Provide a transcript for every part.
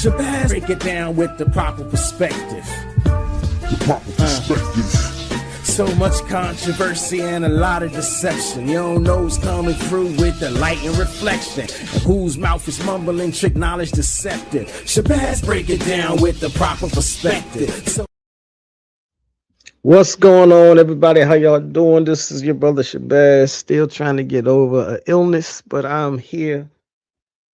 Shabazz, break it down with the proper perspective. So much controversy and a lot of deception. You don't know who's coming through with the light and reflection, and whose mouth is mumbling, trick knowledge deceptive. Shabazz, break it down with the proper perspective. What's going on, everybody? How y'all doing? This is your brother Shabazz, still trying to get over an illness, but I'm here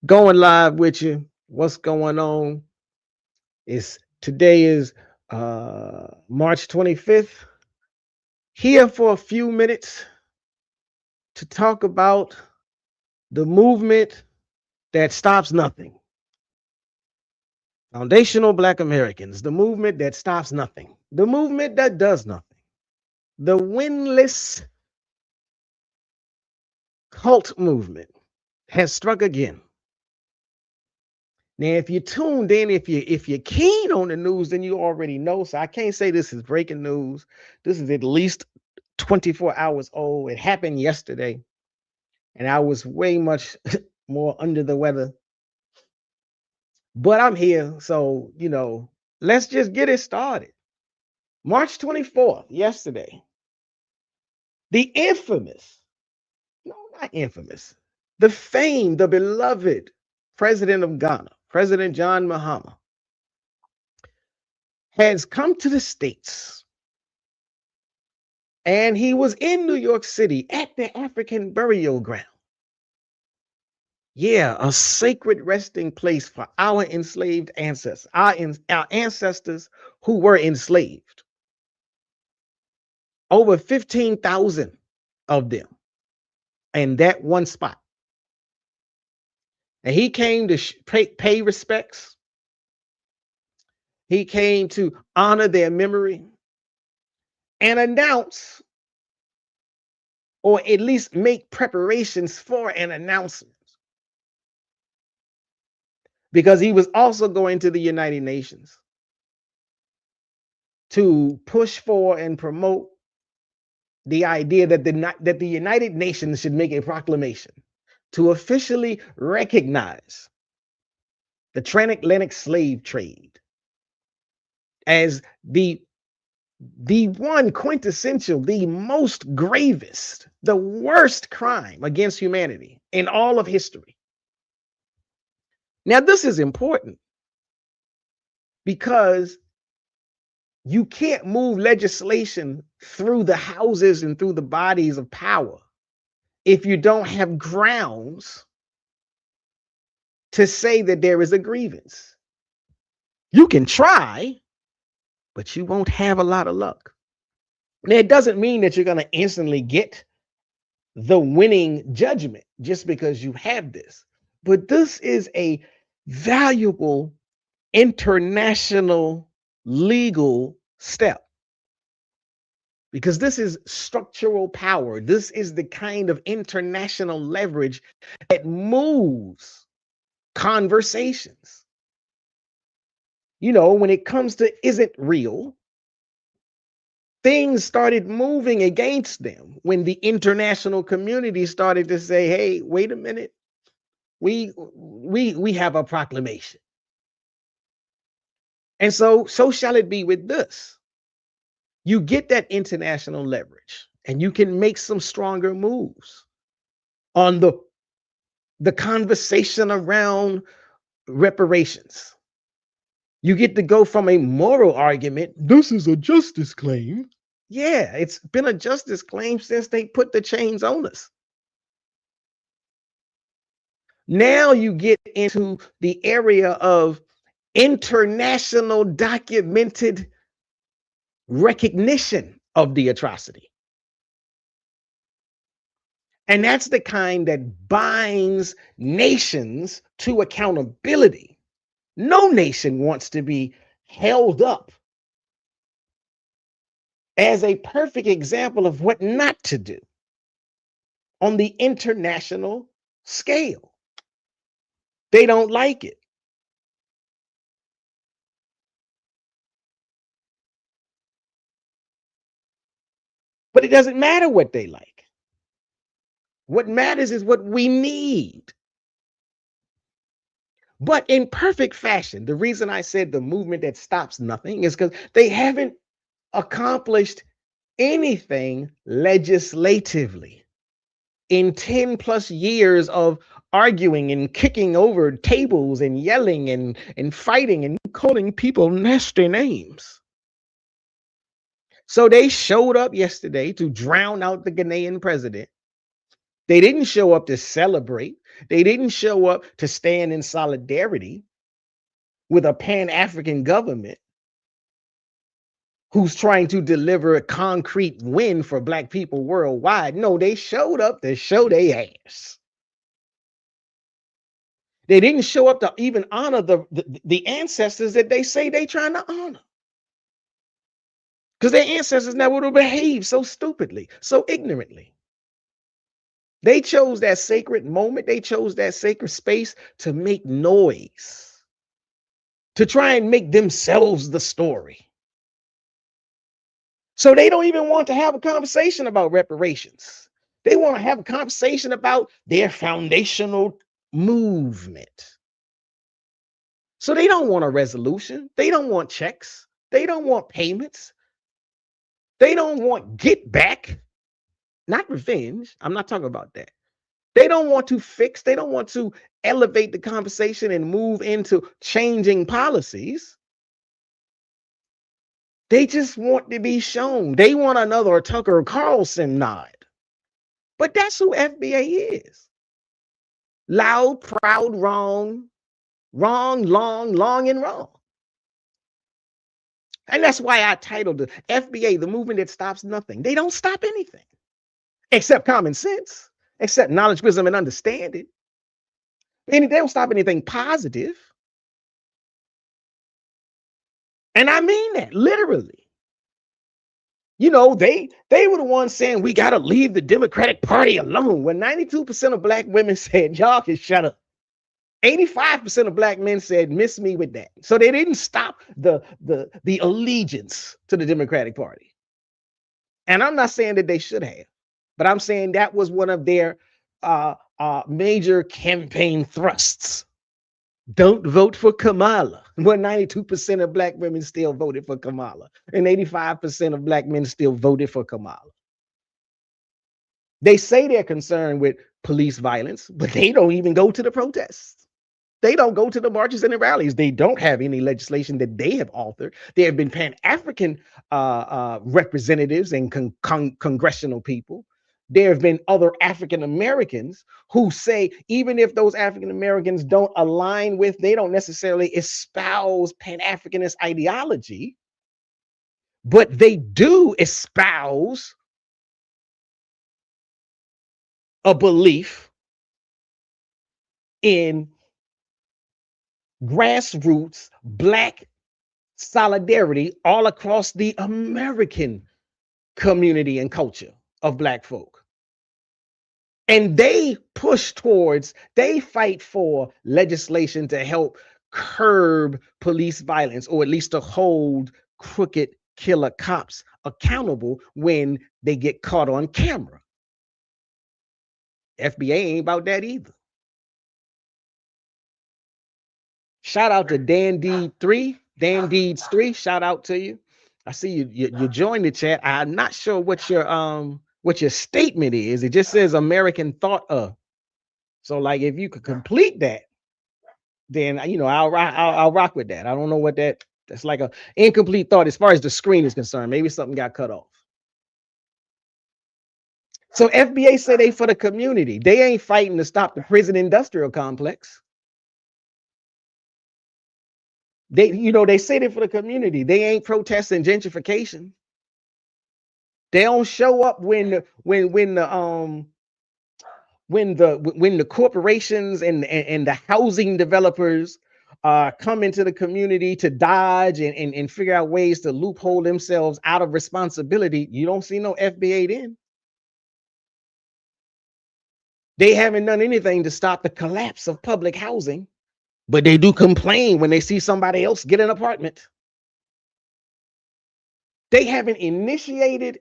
going live with you. What's going on? Today is March 25th. Here for a few minutes to talk about the movement that stops nothing. Foundational Black Americans, the movement that stops nothing, the movement that does nothing, the winless cult movement has struck again. Now, if you're tuned in, if you're keen on the news, then you already know. So I can't say this is breaking news. This is at least 24 hours old. It happened yesterday, and I was way much more under the weather. But I'm here, so let's just get it started. March 24th, yesterday, the infamous, no, not infamous, the famed, the beloved president of Ghana, President John Mahama, has come to the States. And he was in New York City at the African burial ground. Yeah, a sacred resting place for our enslaved ancestors, our ancestors who were enslaved. Over 15,000 of them in that one spot. And he came to pay respects. He came to honor their memory and announce, or at least make preparations for an announcement. Because he was also going to the United Nations to push for and promote the idea that the United Nations should make a proclamation to officially recognize the transatlantic slave trade as the one quintessential, the most gravest, the worst crime against humanity in all of history. Now, this is important because you can't move legislation through the houses and through the bodies of power if you don't have grounds to say that there is a grievance. You can try, but you won't have a lot of luck. Now, it doesn't mean that you're going to instantly get the winning judgment just because you have this. But this is a valuable international legal step, because this is structural power. This is the kind of international leverage that moves conversations. When it comes to is it real, things started moving against them when the international community started to say, hey, wait a minute, we have a proclamation. And so shall it be with this. You get that international leverage and you can make some stronger moves on the conversation around reparations. You get to go from a moral argument, this is a justice claim. Yeah, it's been a justice claim since they put the chains on us. Now you get into the area of international documented recognition of the atrocity. And that's the kind that binds nations to accountability. No nation wants to be held up as a perfect example of what not to do on the international scale. They don't like it. But it doesn't matter what they like. What matters is what we need. but in perfect fashion. The reason I said the movement that stops nothing is because they haven't accomplished anything legislatively in 10 plus years of arguing and kicking over tables and yelling and fighting and calling people nasty names. So they showed up yesterday to drown out the Ghanaian president. They didn't show up to celebrate. They didn't show up to stand in solidarity with a Pan-African government who's trying to deliver a concrete win for Black people worldwide. No, they showed up to show their ass. They didn't show up to even honor the ancestors that they say they trying to honor. Because their ancestors never would have behaved so stupidly, so ignorantly. They chose that sacred moment. They chose that sacred space to make noise, to try and make themselves the story. So they don't even want to have a conversation about reparations. They want to have a conversation about their foundational movement. So they don't want a resolution. They don't want checks. They don't want payments. They don't want get back, not revenge. I'm not talking about that. They don't want to fix. They don't want to elevate the conversation and move into changing policies. They just want to be shown. They want another Tucker Carlson nod. But that's who FBA is. Loud, proud, wrong, long, and wrong. And that's why I titled the FBA, the movement that stops nothing. They don't stop anything except common sense, except knowledge, wisdom, and understanding. They don't stop anything positive. And I mean that literally. You know, they were the ones saying we got to leave the Democratic Party alone. When 92% of Black women said, y'all can shut up. 85% of Black men said, miss me with that. So they didn't stop the allegiance to the Democratic Party. And I'm not saying that they should have, but I'm saying that was one of their major campaign thrusts. Don't vote for Kamala. Well, 92% of Black women still voted for Kamala, and 85% of Black men still voted for Kamala. They say they're concerned with police violence, but they don't even go to the protests. They don't go to the marches and the rallies. They don't have any legislation that they have authored. There have been Pan-African representatives and congressional people. There have been other African Americans who say, even if those African Americans don't align with, they don't necessarily espouse Pan-Africanist ideology, but they do espouse a belief in grassroots Black solidarity all across the American community and culture of Black folk. And they push towards, they fight for legislation to help curb police violence, or at least to hold crooked killer cops accountable when they get caught on camera. FBA ain't about that either. Shout out to Dan Deed 3, Dan Deeds 3. Shout out to you. I see you joined the chat. I'm not sure what your statement is. It just says American thought of. So like if you could complete that, then you know I'll rock with that. I don't know what that's like a incomplete thought as far as the screen is concerned. Maybe something got cut off. So FBA say they for the community. They ain't fighting to stop the prison industrial complex. They say they for the community. They ain't protesting gentrification. They don't show up when the corporations and the housing developers come into the community to dodge and figure out ways to loophole themselves out of responsibility. You don't see no FBA then. They haven't done anything to stop the collapse of public housing, but they do complain when they see somebody else get an apartment. They haven't initiated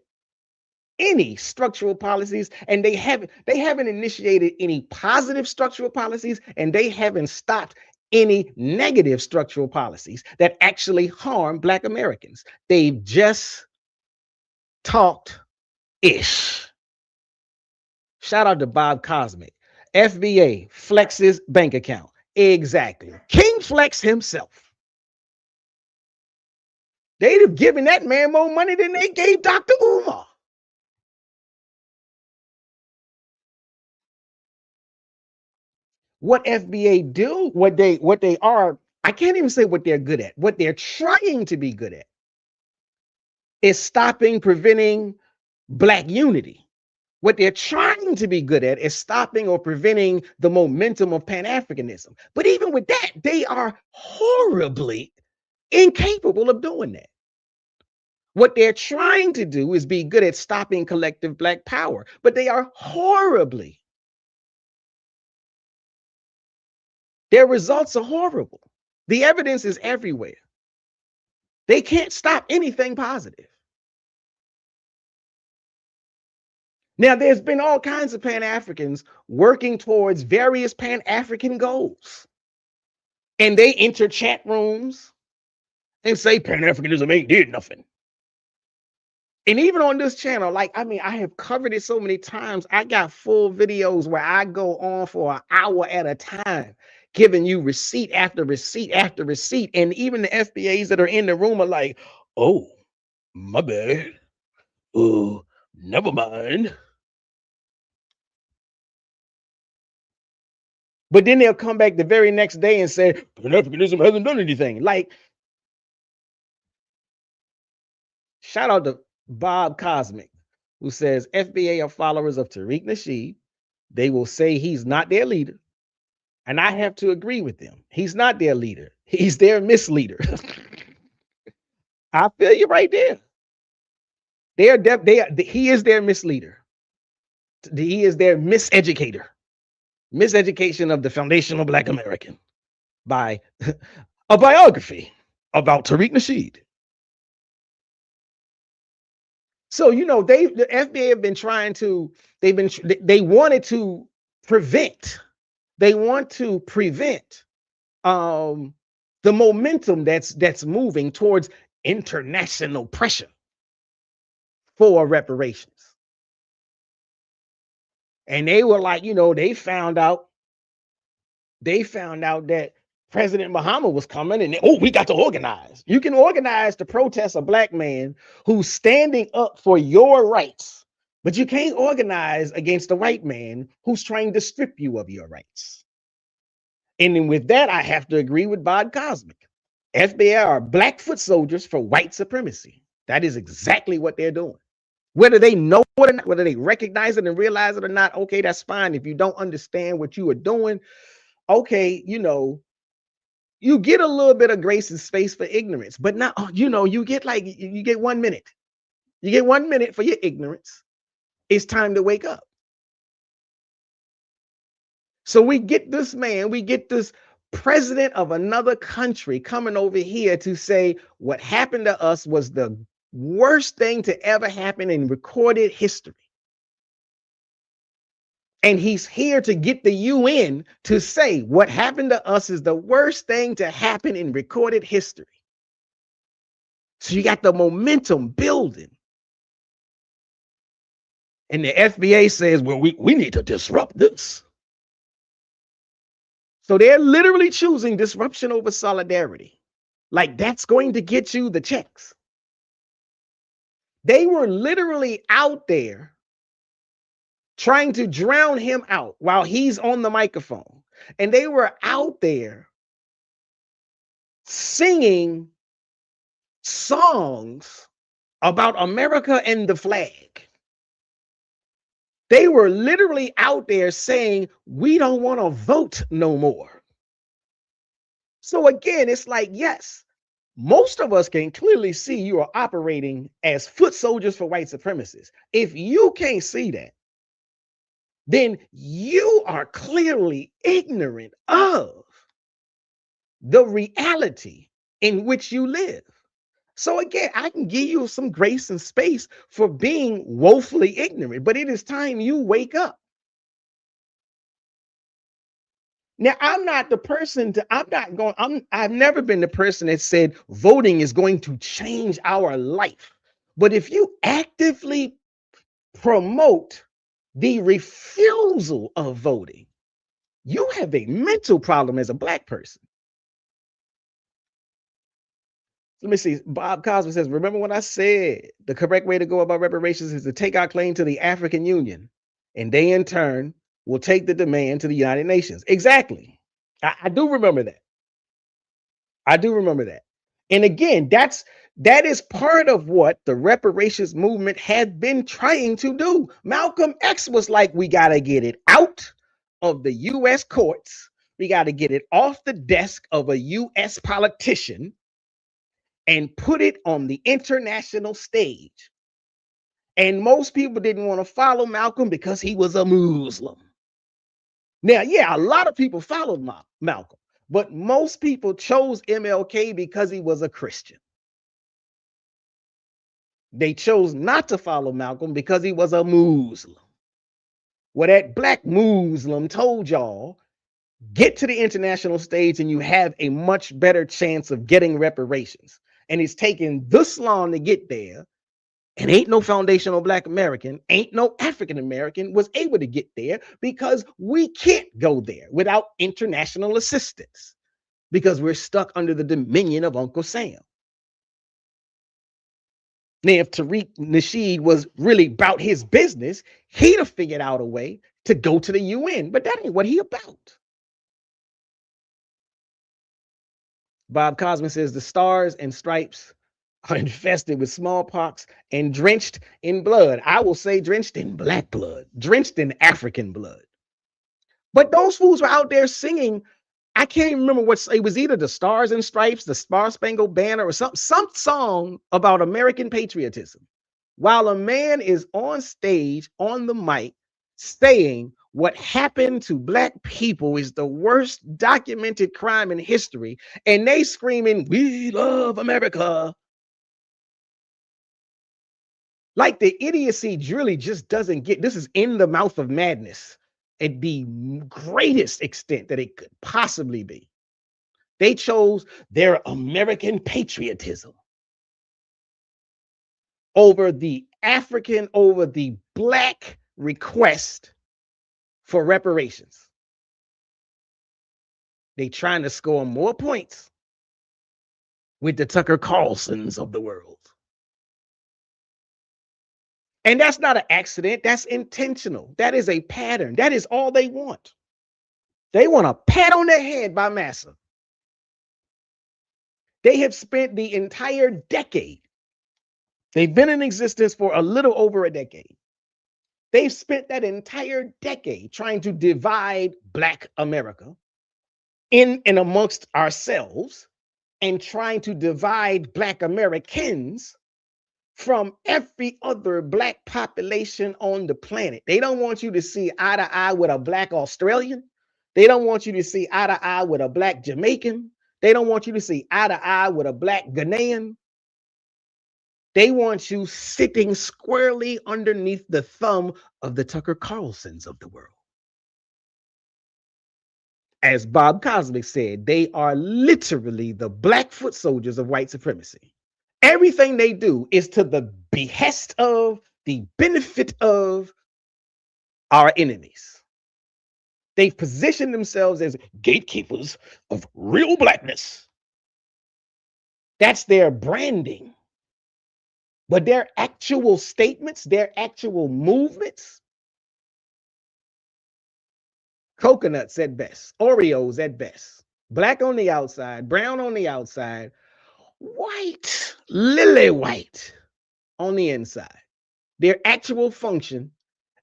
any structural policies, and they haven't initiated any positive structural policies, and they haven't stopped any negative structural policies that actually harm Black Americans. They've just talked ish. Shout out to Bob Cosmic. FBA flexes bank account. Exactly. King Flex himself. They'd have given that man more money than they gave Dr. Umar. What FBA do, what they are, I can't even say what they're good at. What they're trying to be good at is stopping, preventing Black unity. What they're trying to be good at is stopping or preventing the momentum of Pan-Africanism. But even with that, they are horribly incapable of doing that. What they're trying to do is be good at stopping collective Black power, but they are horribly. Their results are horrible. The evidence is everywhere. They can't stop anything positive. Now, there's been all kinds of Pan-Africans working towards various Pan-African goals. And they enter chat rooms and say Pan-Africanism ain't did nothing. And even on this channel, like, I mean, I have covered it so many times. I got full videos where I go on for an hour at a time, giving you receipt after receipt after receipt. And even the FBAs that are in the room are like, oh, my bad. Oh, never mind. But then they'll come back the very next day and say, Pan-Africanism hasn't done anything. Like, shout out to Bob Cosmic, who says FBA are followers of Tariq Nasheed. They will say he's not their leader. And I have to agree with them. He's not their leader. He's their misleader. I feel you right there. He is their misleader. He is their miseducator. Miseducation of the foundational Black American by a biography about Tariq Nasheed. So, you know, the FBA have been trying to, they wanted to prevent, they want to prevent the momentum that's moving towards international pressure for reparations. And they were like, you know, they found out that President Mahama was coming, and we got to organize. You can organize to protest a Black man who's standing up for your rights, but you can't organize against a white man who's trying to strip you of your rights. And then with that, I have to agree with Bob Cosmic. FBI are Black foot soldiers for white supremacy. That is exactly what they're doing. Whether they know it or not, whether they recognize it and realize it or not, okay, that's fine. If you don't understand what you are doing, okay, you know, you get a little bit of grace and space for ignorance, but now, you know, you get 1 minute. You get 1 minute for your ignorance. It's time to wake up. So we get this man, we get this president of another country coming over here to say what happened to us was the worst thing to ever happen in recorded history. And he's here to get the UN to say what happened to us is the worst thing to happen in recorded history. So you got the momentum building. And the FBA says, well, we need to disrupt this. So they're literally choosing disruption over solidarity. Like, that's going to get you the checks. They were literally out there trying to drown him out while he's on the microphone. And they were out there singing songs about America and the flag. They were literally out there saying, we don't want to vote no more. So again, it's like, yes, most of us can clearly see you are operating as foot soldiers for white supremacists. If you can't see that, then you are clearly ignorant of the reality in which you live. So again, I can give you some grace and space for being woefully ignorant, but it is time you wake up. Now, I've never been the person that said voting is going to change our life. But if you actively promote the refusal of voting, you have a mental problem as a Black person. Let me see. Bob Cosby says, remember when I said the correct way to go about reparations is to take our claim to the African Union, and they in turn will take the demand to the United Nations. Exactly. I do remember that. I do remember that. And again, that is part of what the reparations movement had been trying to do. Malcolm X was like, we got to get it out of the US courts. We got to get it off the desk of a US politician and put it on the international stage. And most people didn't want to follow Malcolm because he was a Muslim. Now, yeah, a lot of people followed Malcolm, but most people chose MLK because he was a Christian. They chose not to follow Malcolm because he was a Muslim. Well, that Black Muslim told y'all, get to the international stage and you have a much better chance of getting reparations. And it's taken this long to get there. And ain't no foundational Black American, ain't no African American was able to get there because we can't go there without international assistance because we're stuck under the dominion of Uncle Sam. Now, if Tariq Nasheed was really about his business, he'd have figured out a way to go to the UN, but that ain't what he about. Bob Cosman says the stars and stripes are infested with smallpox and drenched in blood. I will say drenched in Black blood, drenched in African blood. But those fools were out there singing. I can't even remember what it was, either the Stars and Stripes, the Star Spangled Banner, or some song about American patriotism. While a man is on stage on the mic saying what happened to Black people is the worst documented crime in history, and they screaming, "We love America." Like the idiocy really just doesn't get, this is in the mouth of madness at the greatest extent that it could possibly be. They chose their American patriotism over the African, over the Black request for reparations. They trying to score more points with the Tucker Carlsons of the world. And that's not an accident. That's intentional. That is a pattern. That is all they want. They want a pat on their head by massa. They have spent the entire decade. They've been in existence for a little over a decade. They've spent that entire decade trying to divide Black America in and amongst ourselves and trying to divide Black Americans from every other Black population on the planet. They don't want you to see eye to eye with a Black Australian. They don't want you to see eye to eye with a Black Jamaican. They don't want you to see eye to eye with a Black Ghanaian. They want you sitting squarely underneath the thumb of the Tucker Carlsons of the world. As Bob Cosmic said, they are literally the Black foot soldiers of white supremacy. Everything they do is to the behest of, the benefit of our enemies. They've positioned themselves as gatekeepers of real Blackness. That's their branding. But their actual statements, their actual movements, coconuts at best, Oreos at best, Black on the outside, brown on the outside, white, lily white on the inside. Their actual function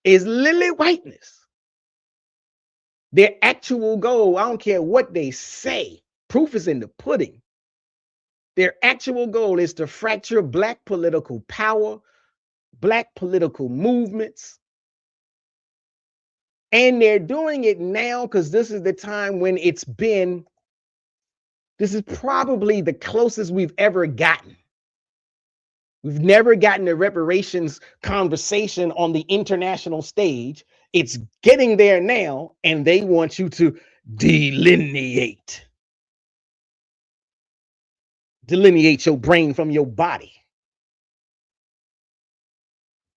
is lily whiteness. Their actual goal, I don't care what they say, proof is in the pudding. Their actual goal is to fracture Black political power, Black political movements. And they're doing it now because this is the time when this is probably the closest we've ever gotten. We've never gotten a reparations conversation on the international stage. It's getting there now, and they want you to Delineate. Delineate your brain from your body.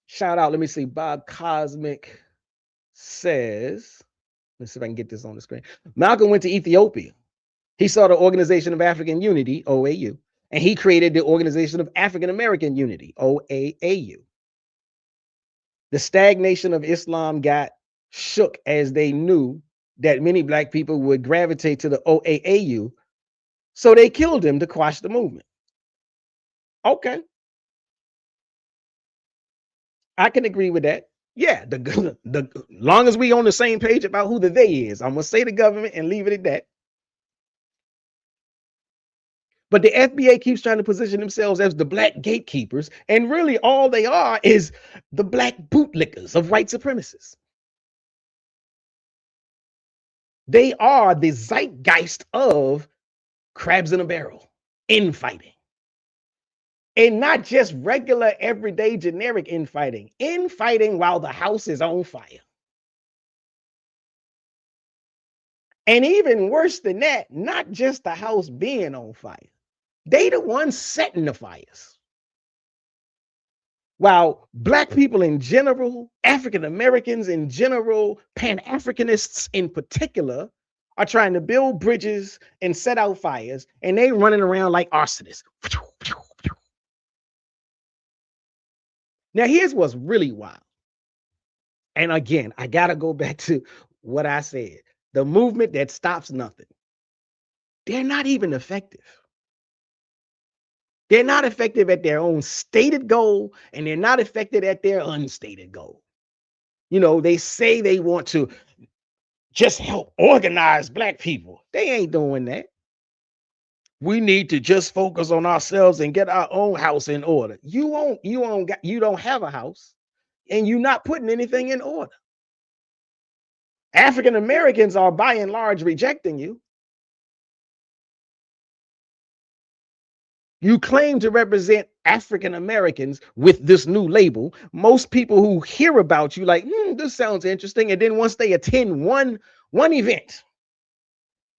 Shout out, let me see. Bob Cosmic says, let's see if I can get this on the screen. Malcolm went to Ethiopia. He saw the Organization of African Unity, OAU, and he created the Organization of African American Unity, OAAU. The stagnation of Islam got shook as they knew that many Black people would gravitate to the OAAU, so they killed him to quash the movement. Okay. I can agree with that. Yeah, the long as we on the same page about who the they is, I'm gonna say the government and leave it at that. But the FBA keeps trying to position themselves as the Black gatekeepers, and really all they are is the Black bootlickers of white supremacists. They are the zeitgeist of crabs in a barrel, infighting. And not just regular, everyday, generic infighting while the house is on fire. And even worse than that, not just the house being on fire. They the ones setting the fires. While Black people in general, African Americans in general, Pan-Africanists in particular, are trying to build bridges and set out fires, and they running around like arsonists. Now, here's what's really wild. And again, I got to go back to what I said. The movement that stops nothing. They're not even effective. They're not effective at their own stated goal, and they're not effective at their unstated goal. You know, they say they want to just help organize Black people. They ain't doing that. We need to just focus on ourselves and get our own house in order. You don't have a house, and you're not putting anything in order. African Americans are by and large rejecting you. You claim to represent African Americans with this new label. Most people who hear about you like, this sounds interesting. And then once they attend one event,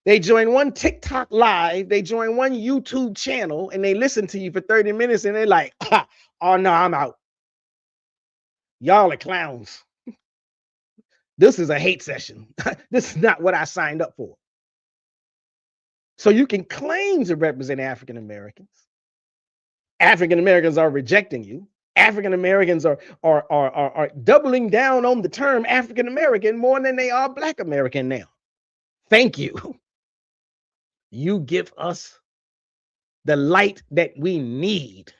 they join one TikTok live, they join one YouTube channel, and they listen to you for 30 minutes, and they're like, oh no, I'm out. Y'all are clowns. This is a hate session. This is not what I signed up for. So you can claim to represent African Americans. African Americans are rejecting you. African Americans are doubling down on the term African American more than they are Black American now. Thank you. You give us the light that we need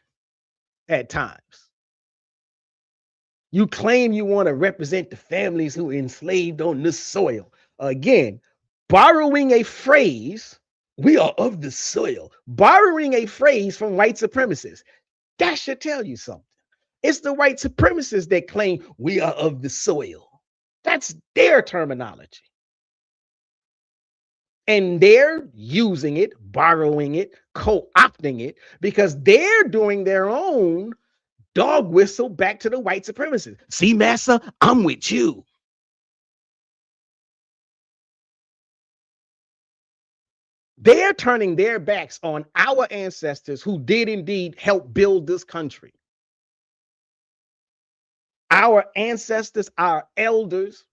at times. You claim you want to represent the families who are enslaved on this soil. Again, borrowing a phrase, we are of the soil, borrowing a phrase from white supremacists. That should tell you something. It's the white supremacists that claim we are of the soil. That's their terminology. And they're using it, borrowing it, co-opting it, because they're doing their own dog whistle back to the white supremacists. See, massa, I'm with you. They're turning their backs on our ancestors who did indeed help build this country. Our ancestors, our elders,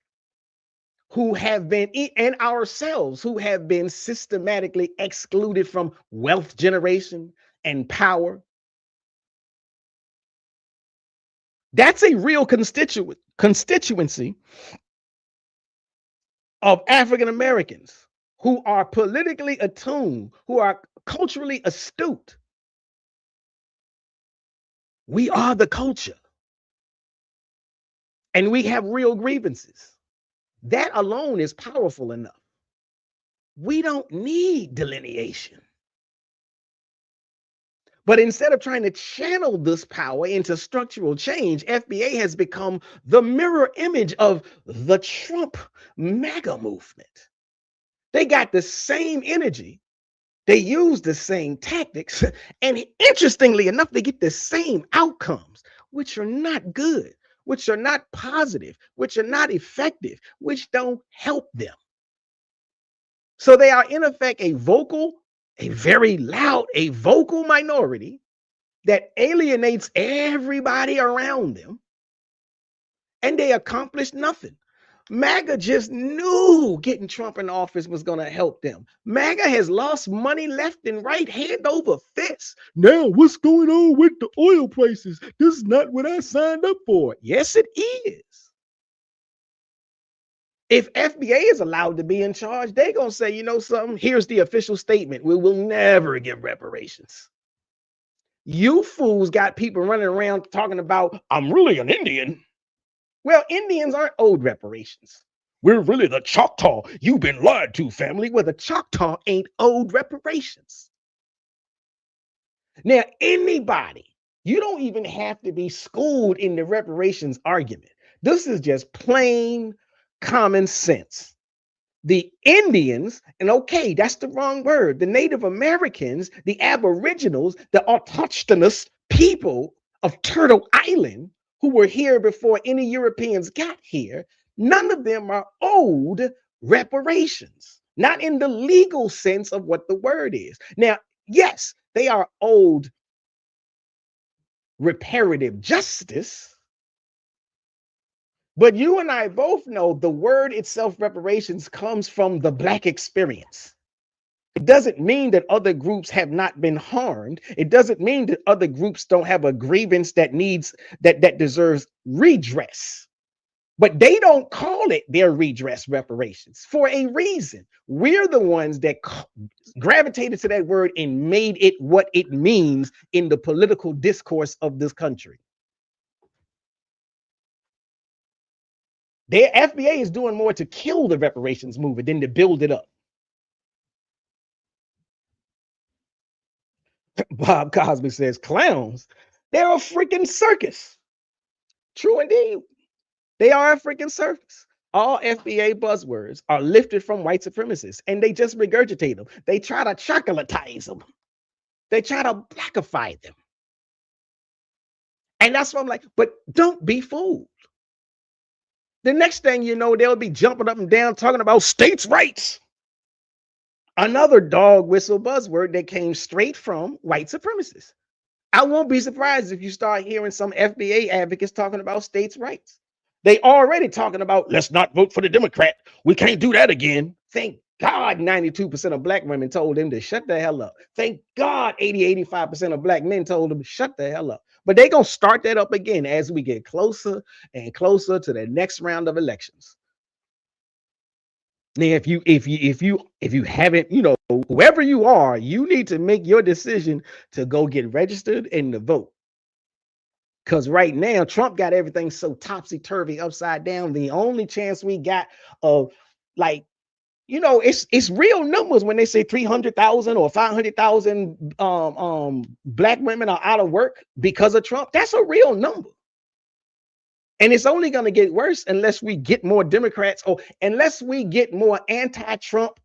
who have been, and ourselves, who have been systematically excluded from wealth generation and power. That's a real constituency of African Americans who are politically attuned, who are culturally astute. We are the culture. And we have real grievances. That alone is powerful enough. We don't need delineation. But instead of trying to channel this power into structural change, FBA has become the mirror image of the Trump MAGA movement. They got the same energy, they use the same tactics, and interestingly enough, they get the same outcomes, which are not good, which are not positive, which are not effective, which don't help them. So they are in effect a very loud, a vocal minority that alienates everybody around them, and they accomplish nothing. MAGA just knew getting Trump in office was going to help them. MAGA has lost money left and right, hand over fist. Now, what's going on with the oil prices? This is not what I signed up for. Yes, it is. If FBA is allowed to be in charge, they're going to say, you know something? Here's the official statement. We will never give reparations. You fools got people running around talking about, I'm really an Indian. Well, Indians aren't owed reparations. We're really the Choctaw. You've been lied to, family. Well, the Choctaw ain't owed reparations. Now, anybody, you don't even have to be schooled in the reparations argument. This is just plain common sense. The Indians, and okay, that's the wrong word, the Native Americans, the Aboriginals, the autochthonous people of Turtle Island, who were here before any Europeans got here, none of them are owed reparations, not in the legal sense of what the word is. Now, yes, they are owed reparative justice, but you and I both know the word itself, reparations, comes from the Black experience. It doesn't mean that other groups have not been harmed. It doesn't mean that other groups don't have a grievance that deserves redress. But they don't call it their redress reparations for a reason. We're the ones that gravitated to that word and made it what it means in the political discourse of this country. Their FBA is doing more to kill the reparations movement than to build it up. Bob Cosby says, clowns, they're a freaking circus. True indeed. They are a freaking circus. All FBA buzzwords are lifted from white supremacists, and they just regurgitate them. They try to chocolatize them. They try to blackify them. And that's what I'm like, but don't be fooled. The next thing you know, they'll be jumping up and down talking about states' rights. Another dog whistle buzzword that came straight from white supremacists. I won't be surprised if you start hearing some FBA advocates talking about states' rights. They already talking about, let's not vote for the Democrat. We can't do that again. Thank God 92% of Black women told them to shut the hell up. Thank God 85% of Black men told them to shut the hell up. But they're going to start that up again as we get closer and closer to the next round of elections. Now, if you haven't, whoever you are, you need to make your decision to go get registered and to vote. Because right now, Trump got everything so topsy-turvy, upside down. The only chance we got of, it's real numbers when they say 300,000 or 500,000 Black women are out of work because of Trump. That's a real number. And it's only going to get worse unless we get more Democrats or unless we get more anti-Trump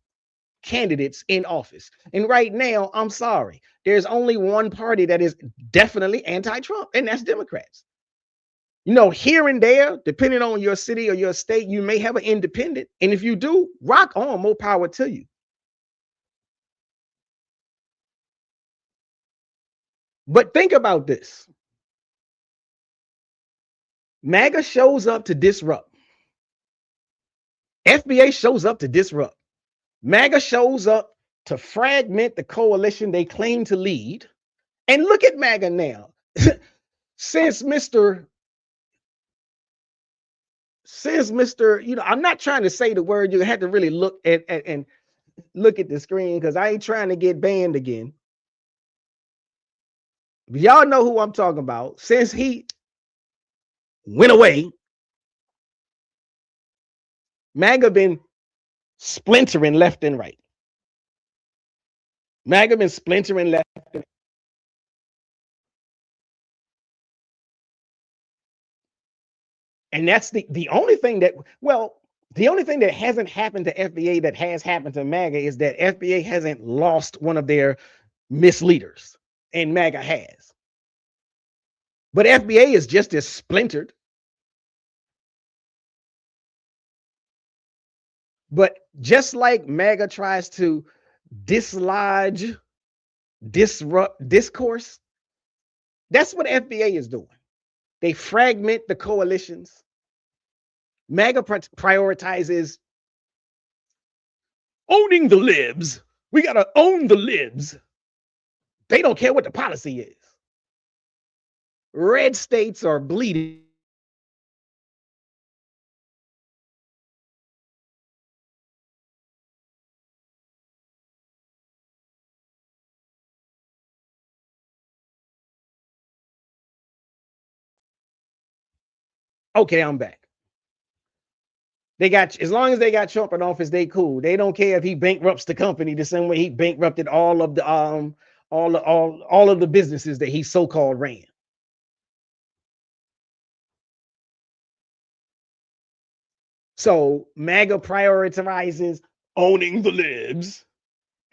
candidates in office. And right now, I'm sorry, there's only one party that is definitely anti-Trump, and that's Democrats. Here and there, depending on your city or your state, you may have an independent. And if you do, rock on, more power to you. But think about this. MAGA shows up to disrupt. FBA shows up to disrupt. MAGA shows up to fragment the coalition they claim to lead. And look at MAGA now. Since Mr. I'm not trying to say the word. You have to really look at and look at the screen because I ain't trying to get banned again. Y'all know who I'm talking about. Since he went away, MAGA been splintering left and right. MAGA been splintering left and right. And that's the only thing that, the only thing that hasn't happened to FBA that has happened to MAGA is that FBA hasn't lost one of their misleaders, and MAGA has. But FBA is just as splintered. But Just like MAGA tries to dislodge, disrupt discourse, that's what FBA is doing. They fragment the coalitions. MAGA prioritizes owning the libs. We got to own the libs. They don't care what the policy is. Red states are bleeding. Okay, I'm back. They got, as long as they got Trump in office, they cool. They don't care if he bankrupts the company the same way he bankrupted all of the all of the businesses that he so-called ran. So MAGA prioritizes owning the libs.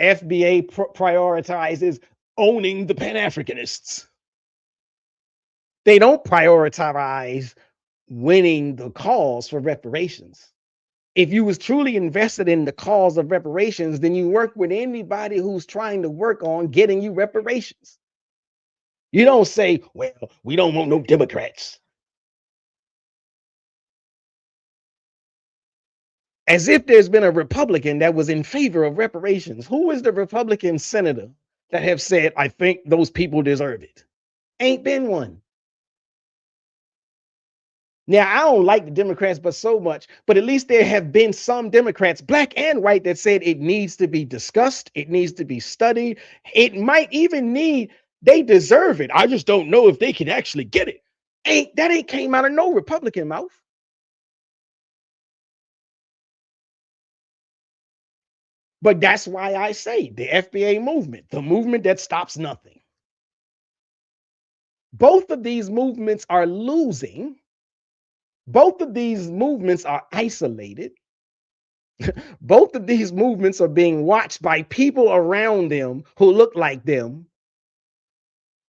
FBA prioritizes owning the Pan-Africanists. They don't prioritize winning the cause for reparations. If you was truly invested in the cause of reparations, then you work with anybody who's trying to work on getting you reparations. You don't say, well, we don't want no Democrats. As if there's been a Republican that was in favor of reparations. Who is the Republican senator that have said, I think those people deserve it? Ain't been one. Now, I don't like the Democrats but so much, but at least there have been some Democrats, black and white, that said it needs to be discussed. It needs to be studied. It might even need, they deserve it. I just don't know if they can actually get it. That ain't came out of no Republican mouth. But that's why I say the FBA movement, the movement that stops nothing. Both of these movements are losing. Both of these movements are isolated. Both of these movements are being watched by people around them who look like them.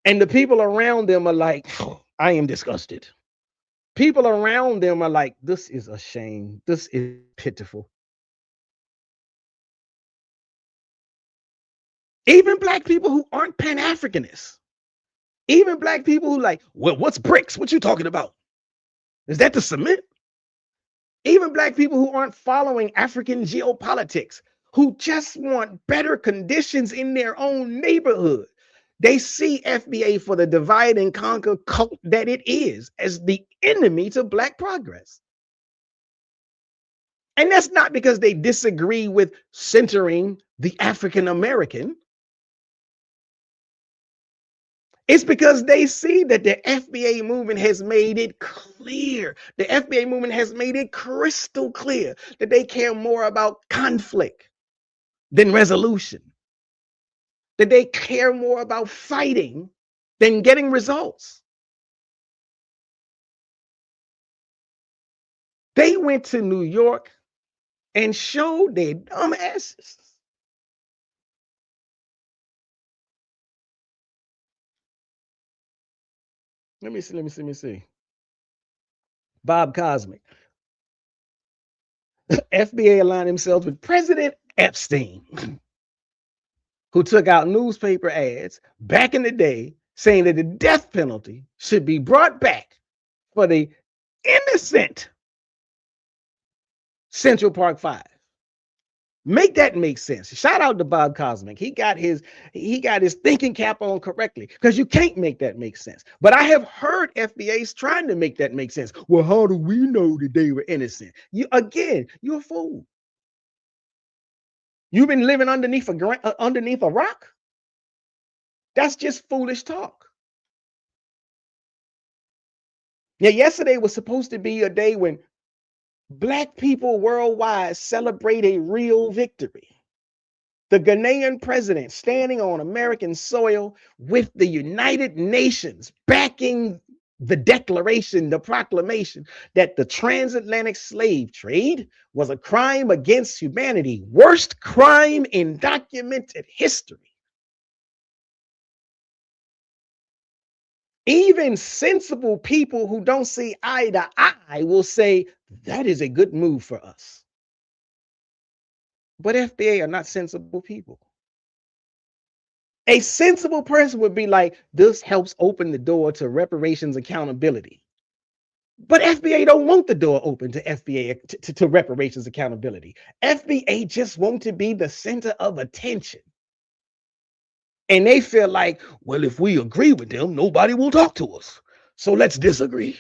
And the people around them are like, I am disgusted. People around them are like, this is a shame. This is pitiful. Even black people who aren't Pan-Africanists. Even black people who like, well, what's BRICS? What you talking about? Is that the cement? Even black people who aren't following African geopolitics, who just want better conditions in their own neighborhood. They see FBA for the divide and conquer cult that it is as the enemy to black progress. And that's not because they disagree with centering the African American. It's because they see that the FBA movement has made it clear. The FBA movement has made it crystal clear that they care more about conflict than resolution. That they care more about fighting than getting results. They went to New York and showed their dumb asses. Let me see. Bob Cosmic. FBA aligned themselves with President Epstein, who took out newspaper ads back in the day saying that the death penalty should be brought back for the innocent Central Park Five. Make that make sense. Shout out to Bob Cosmic. He got his thinking cap on correctly, because you can't make that make sense. But I have heard FBA's trying to make that make sense. Well, how do we know that they were innocent? You're a fool. You've been living underneath a rock. That's just foolish talk. Now, yesterday was supposed to be a day when black people worldwide celebrate a real victory. The Ghanaian president standing on American soil with the United Nations backing the declaration, the proclamation that the transatlantic slave trade was a crime against humanity, worst crime in documented history. Even sensible people who don't see eye to eye will say that is a good move for us. But FBA are not sensible people. A sensible person would be like, this helps open the door to reparations accountability. But FBA don't want the door open to FBA to reparations accountability. FBA just want to be the center of attention. And they feel like, well, if we agree with them, nobody will talk to us. So let's disagree.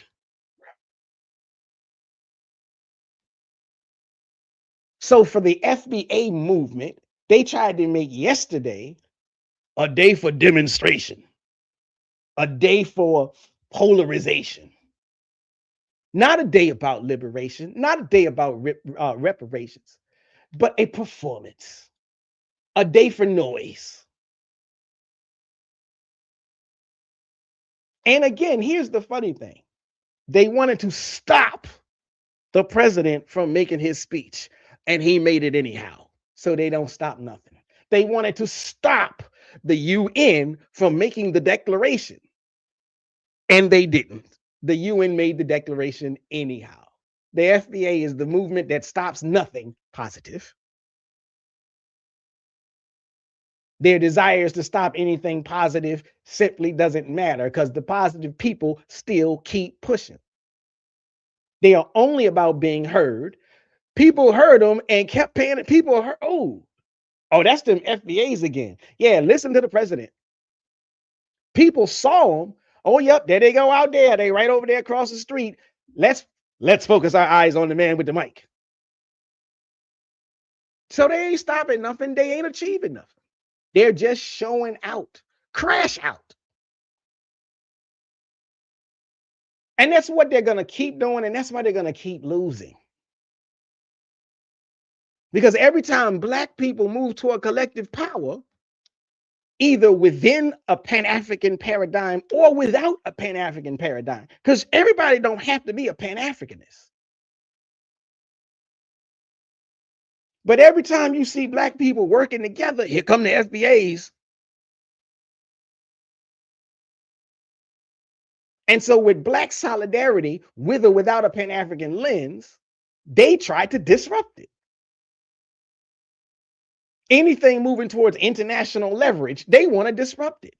So for the FBA movement, they tried to make yesterday a day for demonstration, a day for polarization, not a day about liberation, not a day about reparations, but a performance, a day for noise. And again, here's the funny thing. They wanted to stop the president from making his speech, and he made it anyhow. So they don't stop nothing. They wanted to stop the UN from making the declaration, and they didn't. The UN made the declaration anyhow. The FBA is the movement that stops nothing positive. Their desires to stop anything positive simply doesn't matter because the positive people still keep pushing. They are only about being heard. People heard them and kept paying it. People heard, oh, that's them FBAs again. Yeah, listen to the president. People saw them. Oh, yep, there they go out there. They right over there across the street. Let's focus our eyes on the man with the mic. So they ain't stopping nothing. They ain't achieving nothing. They're just showing out, crash out. And that's what they're going to keep doing. And that's why they're going to keep losing. Because every time Black people move toward collective power, either within a Pan-African paradigm or without a Pan-African paradigm, because everybody don't have to be a Pan-Africanist. But every time you see Black people working together, here come the FBAs. And so with Black solidarity, with or without a Pan-African lens, they try to disrupt it. Anything moving towards international leverage, they want to disrupt it.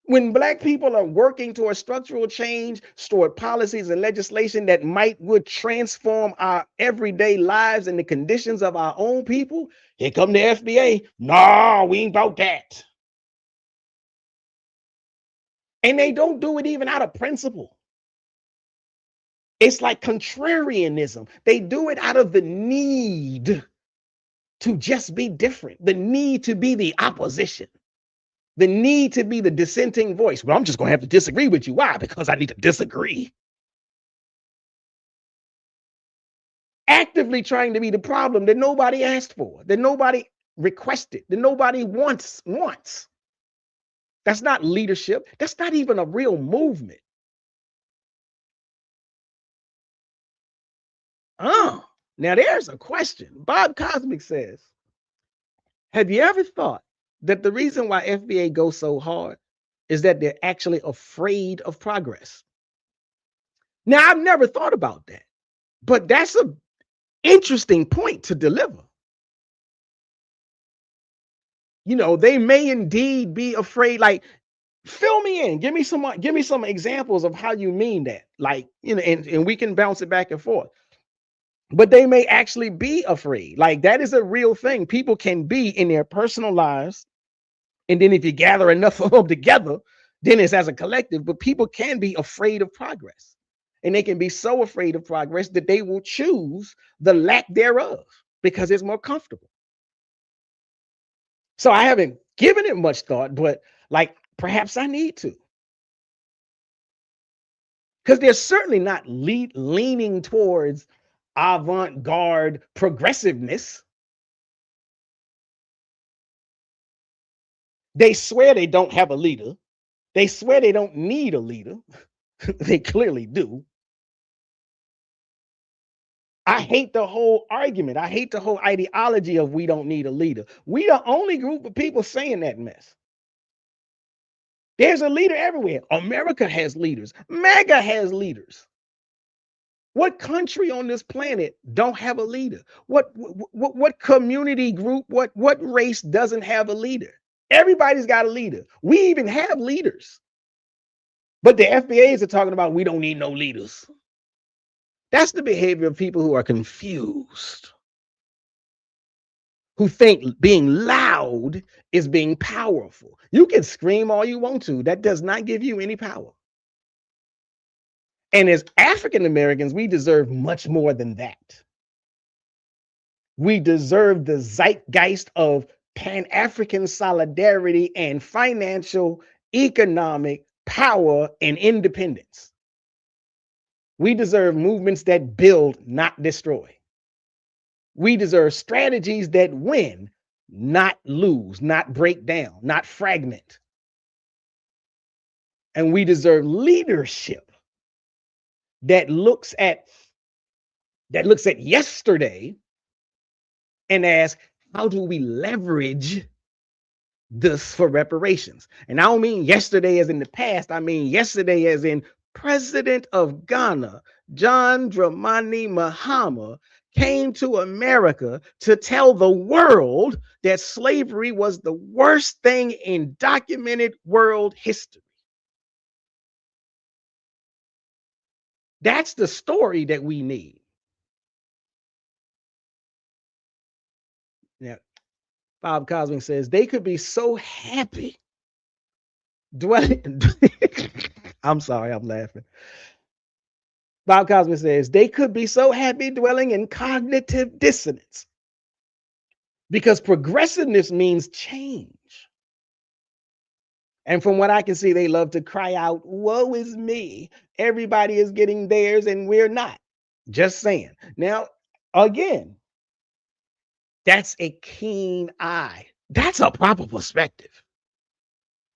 When Black people are working toward structural change, toward policies and legislation that would transform our everyday lives and the conditions of our own people, here come the FBA. No, we ain't about that. And they don't do it even out of principle. It's like contrarianism. They do it out of the need to just be different, the need to be the opposition, the need to be the dissenting voice. Well, I'm just going to have to disagree with you. Why? Because I need to disagree. Actively trying to be the problem that nobody asked for, that nobody requested, that nobody wants. That's not leadership. That's not even a real movement. Now there's a question. Bob Cosmic says, have you ever thought that the reason why FBA goes so hard is that they're actually afraid of progress? Now, I've never thought about that, but that's an interesting point to deliver. You know, they may indeed be afraid. Like, fill me in. Give me some examples of how you mean that. Like, you know, and we can bounce it back and forth. But they may actually be afraid. Like, that is a real thing. People can be in their personal lives. And then if you gather enough of them together, then it's as a collective. But people can be afraid of progress. And they can be so afraid of progress that they will choose the lack thereof because it's more comfortable. So I haven't given it much thought, but like perhaps I need to. Because they're certainly not leaning towards avant-garde progressiveness. They swear they don't have a leader. They swear they don't need a leader. They clearly do. I hate the whole argument. I hate the whole ideology of we don't need a leader. We the only group of people saying that mess. There's a leader everywhere. America has leaders. MAGA has leaders. What country on this planet don't have a leader? What community group, what race doesn't have a leader? Everybody's got a leader. We even have leaders. But the FBAs are talking about we don't need no leaders. That's the behavior of people who are confused, who think being loud is being powerful. You can scream all you want to. That does not give you any power. And as African Americans, we deserve much more than that. We deserve the zeitgeist of Pan-African solidarity and financial, economic power and independence. We deserve movements that build, not destroy. We deserve strategies that win, not lose, not break down, not fragment. And we deserve leadership that looks at yesterday and asks, how do we leverage this for reparations? And I don't mean yesterday as in the past. I mean yesterday as in President of Ghana, John Dramani Mahama, came to America to tell the world that slavery was the worst thing in documented world history. That's the story that we need. Now, Bob Cosmic says they could be so happy dwelling. I'm sorry, I'm laughing. Bob Cosmic says they could be so happy dwelling in cognitive dissonance because progressiveness means change. And from what I can see, they love to cry out, woe is me. Everybody is getting theirs and we're not. Just saying. Now, again, that's a keen eye. That's a proper perspective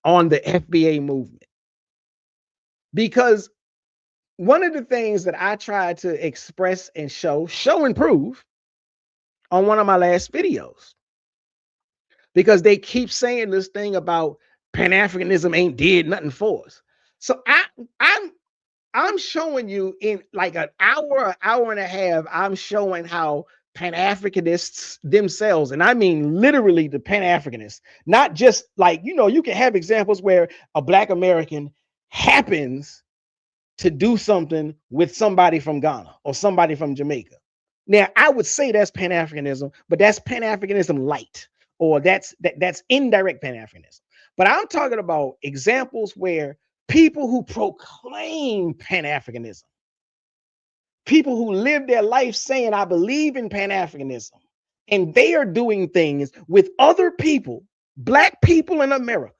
on the FBA movement. Because one of the things that I tried to express and show and prove on one of my last videos, because they keep saying this thing about Pan-Africanism ain't did nothing for us. So I'm showing you in like an hour and a half, I'm showing how Pan-Africanists themselves, and I mean literally the Pan-Africanists, not just like, you can have examples where a Black American happens to do something with somebody from Ghana or somebody from Jamaica. Now, I would say that's Pan-Africanism, but that's Pan-Africanism light, or that's indirect Pan-Africanism. But I'm talking about examples where people who proclaim Pan-Africanism, people who live their life saying, I believe in Pan-Africanism, and they are doing things with other people, Black people in America,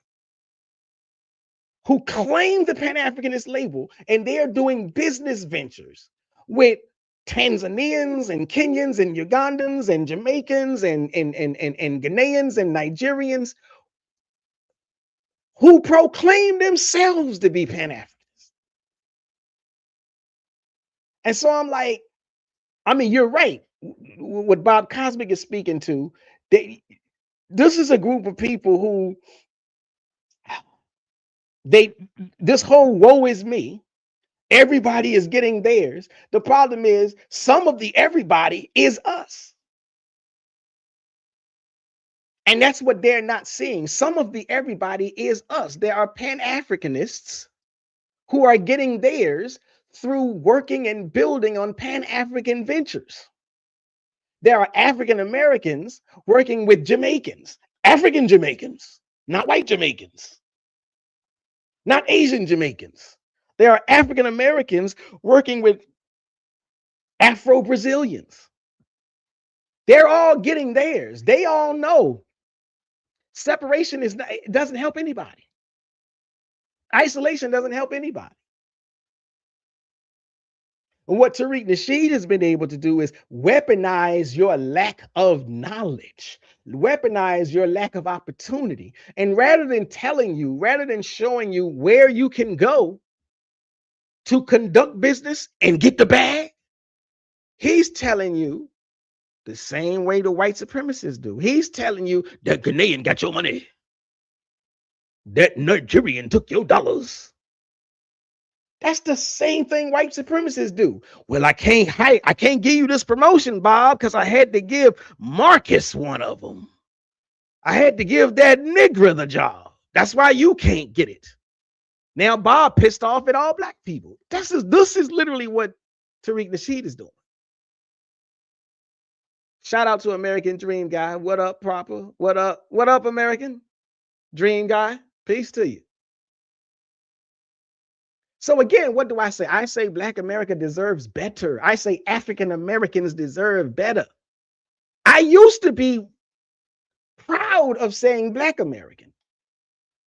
who claim the Pan-Africanist label, and they are doing business ventures with Tanzanians and Kenyans and Ugandans and Jamaicans and Ghanaians and Nigerians who proclaim themselves to be Pan-Africanists. And so I'm like, I mean, you're right. What Bob Cosmic is speaking to, this is a group of people who this whole woe is me, everybody is getting theirs. The problem is some of the everybody is us. And that's what they're not seeing. Some of the everybody is us. There are Pan-Africanists who are getting theirs through working and building on Pan-African ventures. There are African Americans working with Jamaicans, African Jamaicans, not white Jamaicans, not Asian Jamaicans. There are African Americans working with Afro-Brazilians. They're all getting theirs. They all know separation doesn't help anybody. Isolation doesn't help anybody. And what Tariq Nasheed has been able to do is weaponize your lack of knowledge, weaponize your lack of opportunity. And rather than telling you, rather than showing you where you can go to conduct business and get the bag, He's telling you the same way the white supremacists do. He's telling you that Ghanaian got your money. That Nigerian took your dollars. That's the same thing white supremacists do. Well, I can't give you this promotion, Bob, because I had to give Marcus one of them. I had to give that nigger the job. That's why you can't get it. Now Bob pissed off at all black people. This is literally what Tariq Nasheed is doing. Shout out to American Dream Guy. What up, proper? What up? What up, American Dream Guy? Peace to you. So again, what do I say? I say Black America deserves better. I say African Americans deserve better. I used to be proud of saying Black American,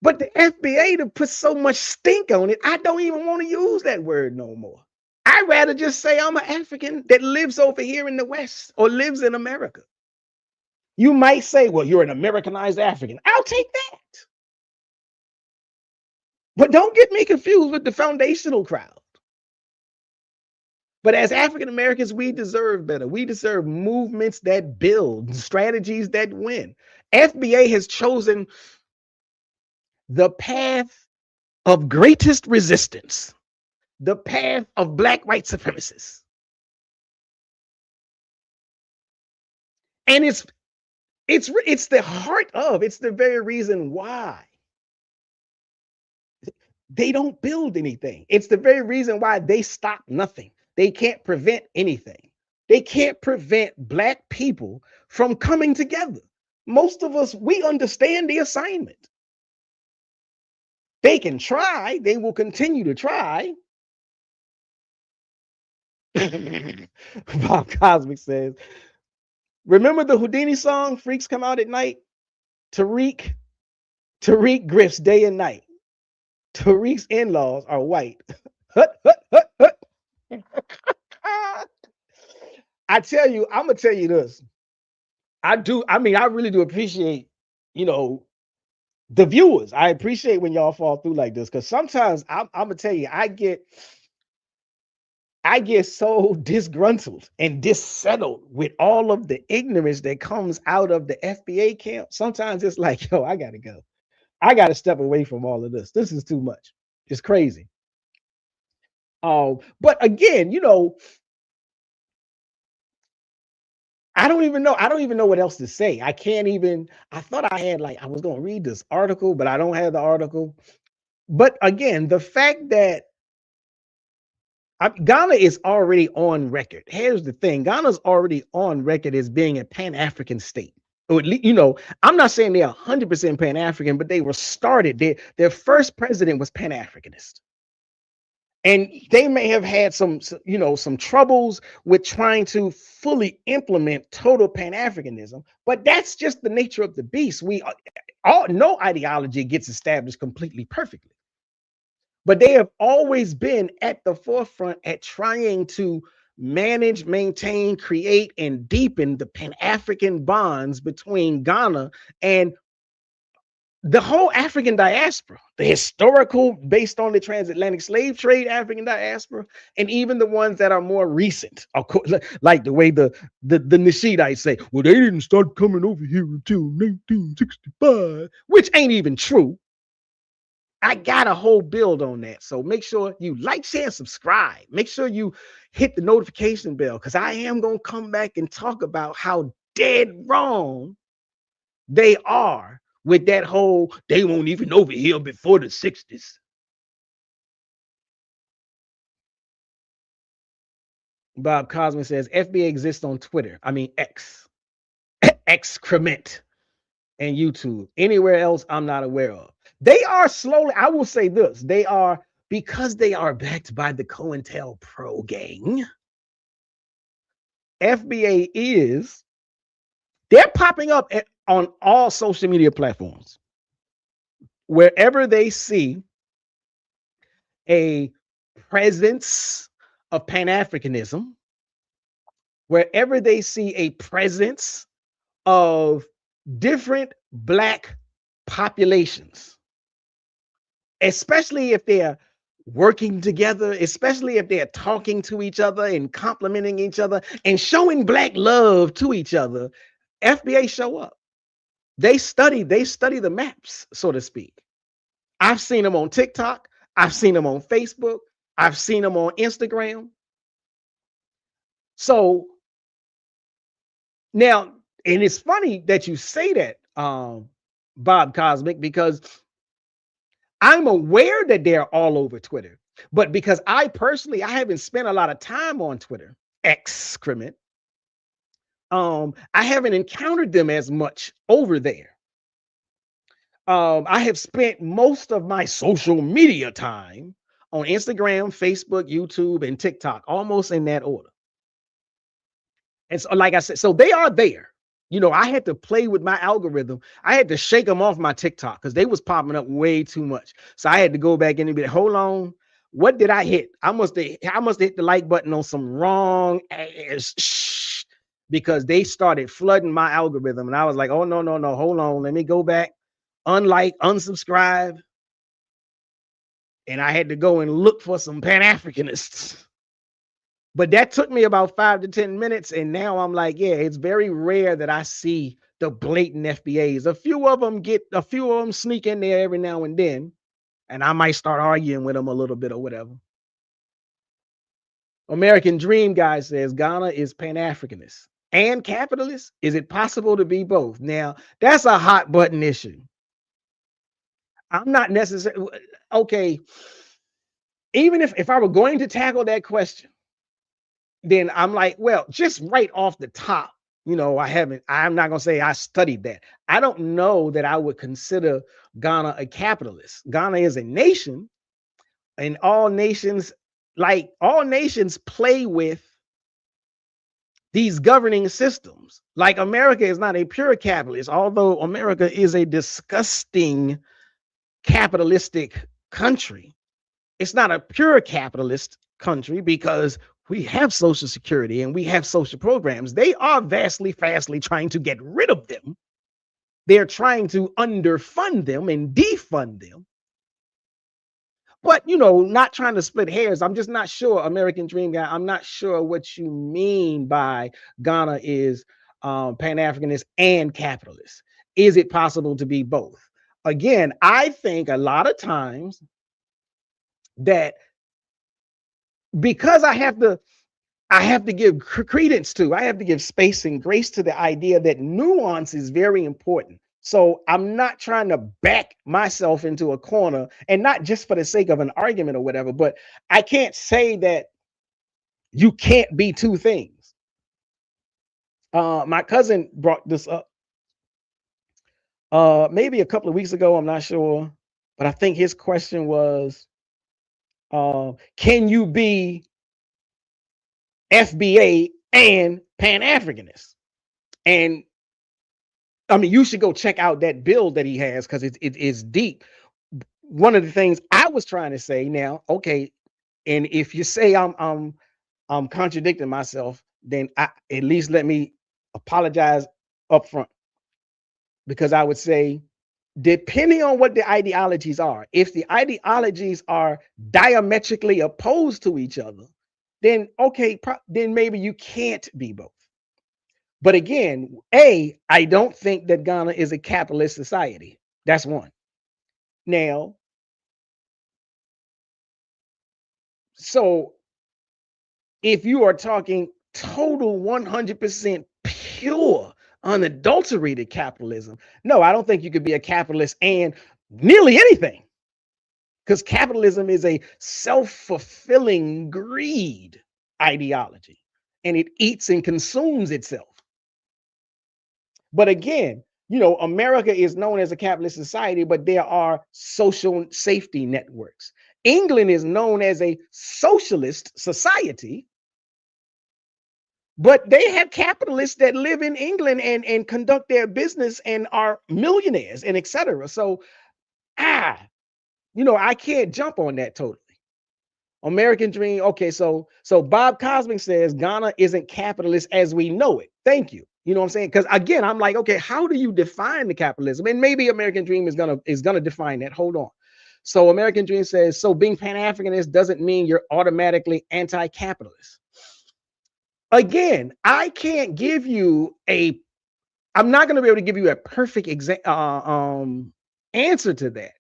but the FBA to put so much stink on it, I don't even want to use that word no more. I'd rather just say I'm an African that lives over here in the West or lives in America. You might say, well, you're an Americanized African. I'll take that. But don't get me confused with the foundational crowd. But as African Americans, we deserve better. We deserve movements that build, strategies that win. FBA has chosen the path of greatest resistance, the path of black white supremacists. And it's the heart of, it's the very reason why they don't build anything. It's the very reason why they stop nothing. They can't prevent anything. They can't prevent black people from coming together. Most of us, we understand the assignment. They can try. They will continue to try. Bob Cosmic says, remember the Houdini song, Freaks Come Out at Night? Tariq grifts day and night. Tariq's in-laws are white. I tell you, I'm gonna tell you this. I really do appreciate, the viewers. I appreciate when y'all fall through like this, because sometimes I'm gonna tell you, I get so disgruntled and dissettled with all of the ignorance that comes out of the FBA camp. Sometimes it's like, yo, I gotta go. I gotta step away from all of this. This is too much. It's crazy. But again, I don't even know what else to say. I thought I had I was going to read this article, but I don't have the article. But again, the fact that Ghana is already on record. Here's the thing. Ghana's already on record as being a Pan-African state. Or at least, I'm not saying they're 100% Pan-African, but they were started. Their first president was Pan-Africanist. And they may have had some troubles with trying to fully implement total Pan-Africanism, but that's just the nature of the beast. No ideology gets established completely perfectly, but they have always been at the forefront at trying to manage, maintain, create, and deepen the Pan-African bonds between Ghana and the whole African diaspora, the historical, based on the transatlantic slave trade African diaspora, and even the ones that are more recent, like the way the Nasheedites say, well, they didn't start coming over here until 1965, which ain't even true. I got a whole build on that. So make sure you like, share, and subscribe. Make sure you hit the notification bell, because I am going to come back and talk about how dead wrong they are with that whole, they won't even over here before the 60s. Bob Cosman says, FBA exists on Twitter. I mean, excrement, and YouTube. Anywhere else, I'm not aware of. They are slowly, I will say this, because they are backed by the COINTELPRO gang, FBA they're popping up on all social media platforms. Wherever they see a presence of Pan-Africanism, wherever they see a presence of different black populations, especially if they're working together, especially if they're talking to each other and complimenting each other and showing black love to each other, FBA show up. They study the maps, so to speak. I've seen them on TikTok. I've seen them on Facebook. I've seen them on Instagram. So now, and it's funny that you say that, Bob Cosmic, because I'm aware that they're all over Twitter, but because I haven't spent a lot of time on Twitter, excrement, I haven't encountered them as much over there. I have spent most of my social media time on Instagram, Facebook, YouTube, and TikTok, almost in that order. And so, like I said, so they are there. You know, I had to play with my algorithm. I had to shake them off my TikTok because they was popping up way too much. So I had to go back in and be like, hold on, what did I hit? I must have hit the like button on some wrong ass because they started flooding my algorithm. And I was like, oh, no, hold on. Let me go back, unlike, unsubscribe. And I had to go and look for some Pan-Africanists. But that took me about 5 to 10 minutes. And now I'm like, yeah, it's very rare that I see the blatant FBAs. A few of them sneak in there every now and then. And I might start arguing with them a little bit or whatever. American Dream Guy says Ghana is Pan-Africanist and capitalist. Is it possible to be both? Now, that's a hot button issue. I'm not necessarily, okay. Even if I were going to tackle that question, then I'm like, well, just right off the top, you know, I'm not going to say I studied that. I don't know that I would consider Ghana a capitalist. Ghana is a nation, and all nations play with these governing systems. Like America is not a pure capitalist, although America is a disgusting capitalistic country. It's not a pure capitalist country because we have Social Security and we have social programs. They are fastly trying to get rid of them. They're trying to underfund them and defund them. But, you know, not trying to split hairs. I'm just not sure, American Dream Guy. I'm not sure what you mean by Ghana is Pan-Africanist and capitalist. Is it possible to be both? Again, I think a lot of times that because I have to give credence to, I have to give space and grace to the idea that nuance is very important. So I'm not trying to back myself into a corner, and not just for the sake of an argument or whatever, but I can't say that you can't be two things. My cousin brought this up maybe a couple of weeks ago, I'm not sure, but I think his question was, can you be FBA and Pan-Africanist? And I mean, you should go check out that bill that he has because it is deep. One of the things I was trying to say now, okay, and if you say I'm contradicting myself, then at least let me apologize up front, because I would say, depending on what the ideologies are, if the ideologies are diametrically opposed to each other, then okay, then maybe you can't be both. But again, I don't think that Ghana is a capitalist society. That's one. Now, so if you are talking total 100% pure, unadulterated capitalism, no, I don't think you could be a capitalist and nearly anything, because capitalism is a self-fulfilling greed ideology, and it eats and consumes itself. But again, you know, America is known as a capitalist society, but there are social safety networks. England is known as a socialist society, but they have capitalists that live in England and conduct their business and are millionaires and etc. So, you know, I can't jump on that totally. American Dream. Okay, so Bob Cosmic says Ghana isn't capitalist as we know it. Thank you. You know what I'm saying? Because again, I'm like, okay, how do you define the capitalism? And maybe American Dream is gonna define that. Hold on. So American Dream says, so being Pan-Africanist doesn't mean you're automatically anti-capitalist. Again, I can't give you I'm not going to be able to give you a perfect answer to that.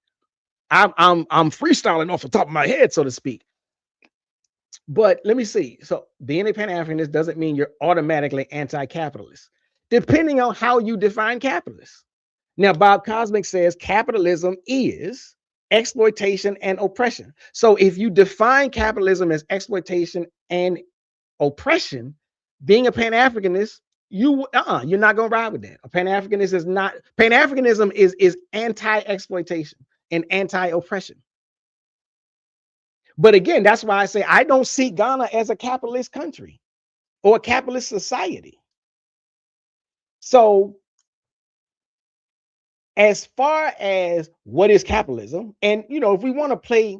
I'm freestyling off the top of my head, so to speak. But let me see. So being a Pan-Africanist doesn't mean you're automatically anti-capitalist, depending on how you define capitalist. Now, Bob Cosmic says capitalism is exploitation and oppression. So if you define capitalism as exploitation and oppression, being a Pan-Africanist, you're not gonna ride with that. A Pan-Africanist is not. Pan-Africanism is anti-exploitation and anti-oppression. But again, that's why I say I don't see Ghana as a capitalist country or a capitalist society. So as far as what is capitalism, and if we want to play,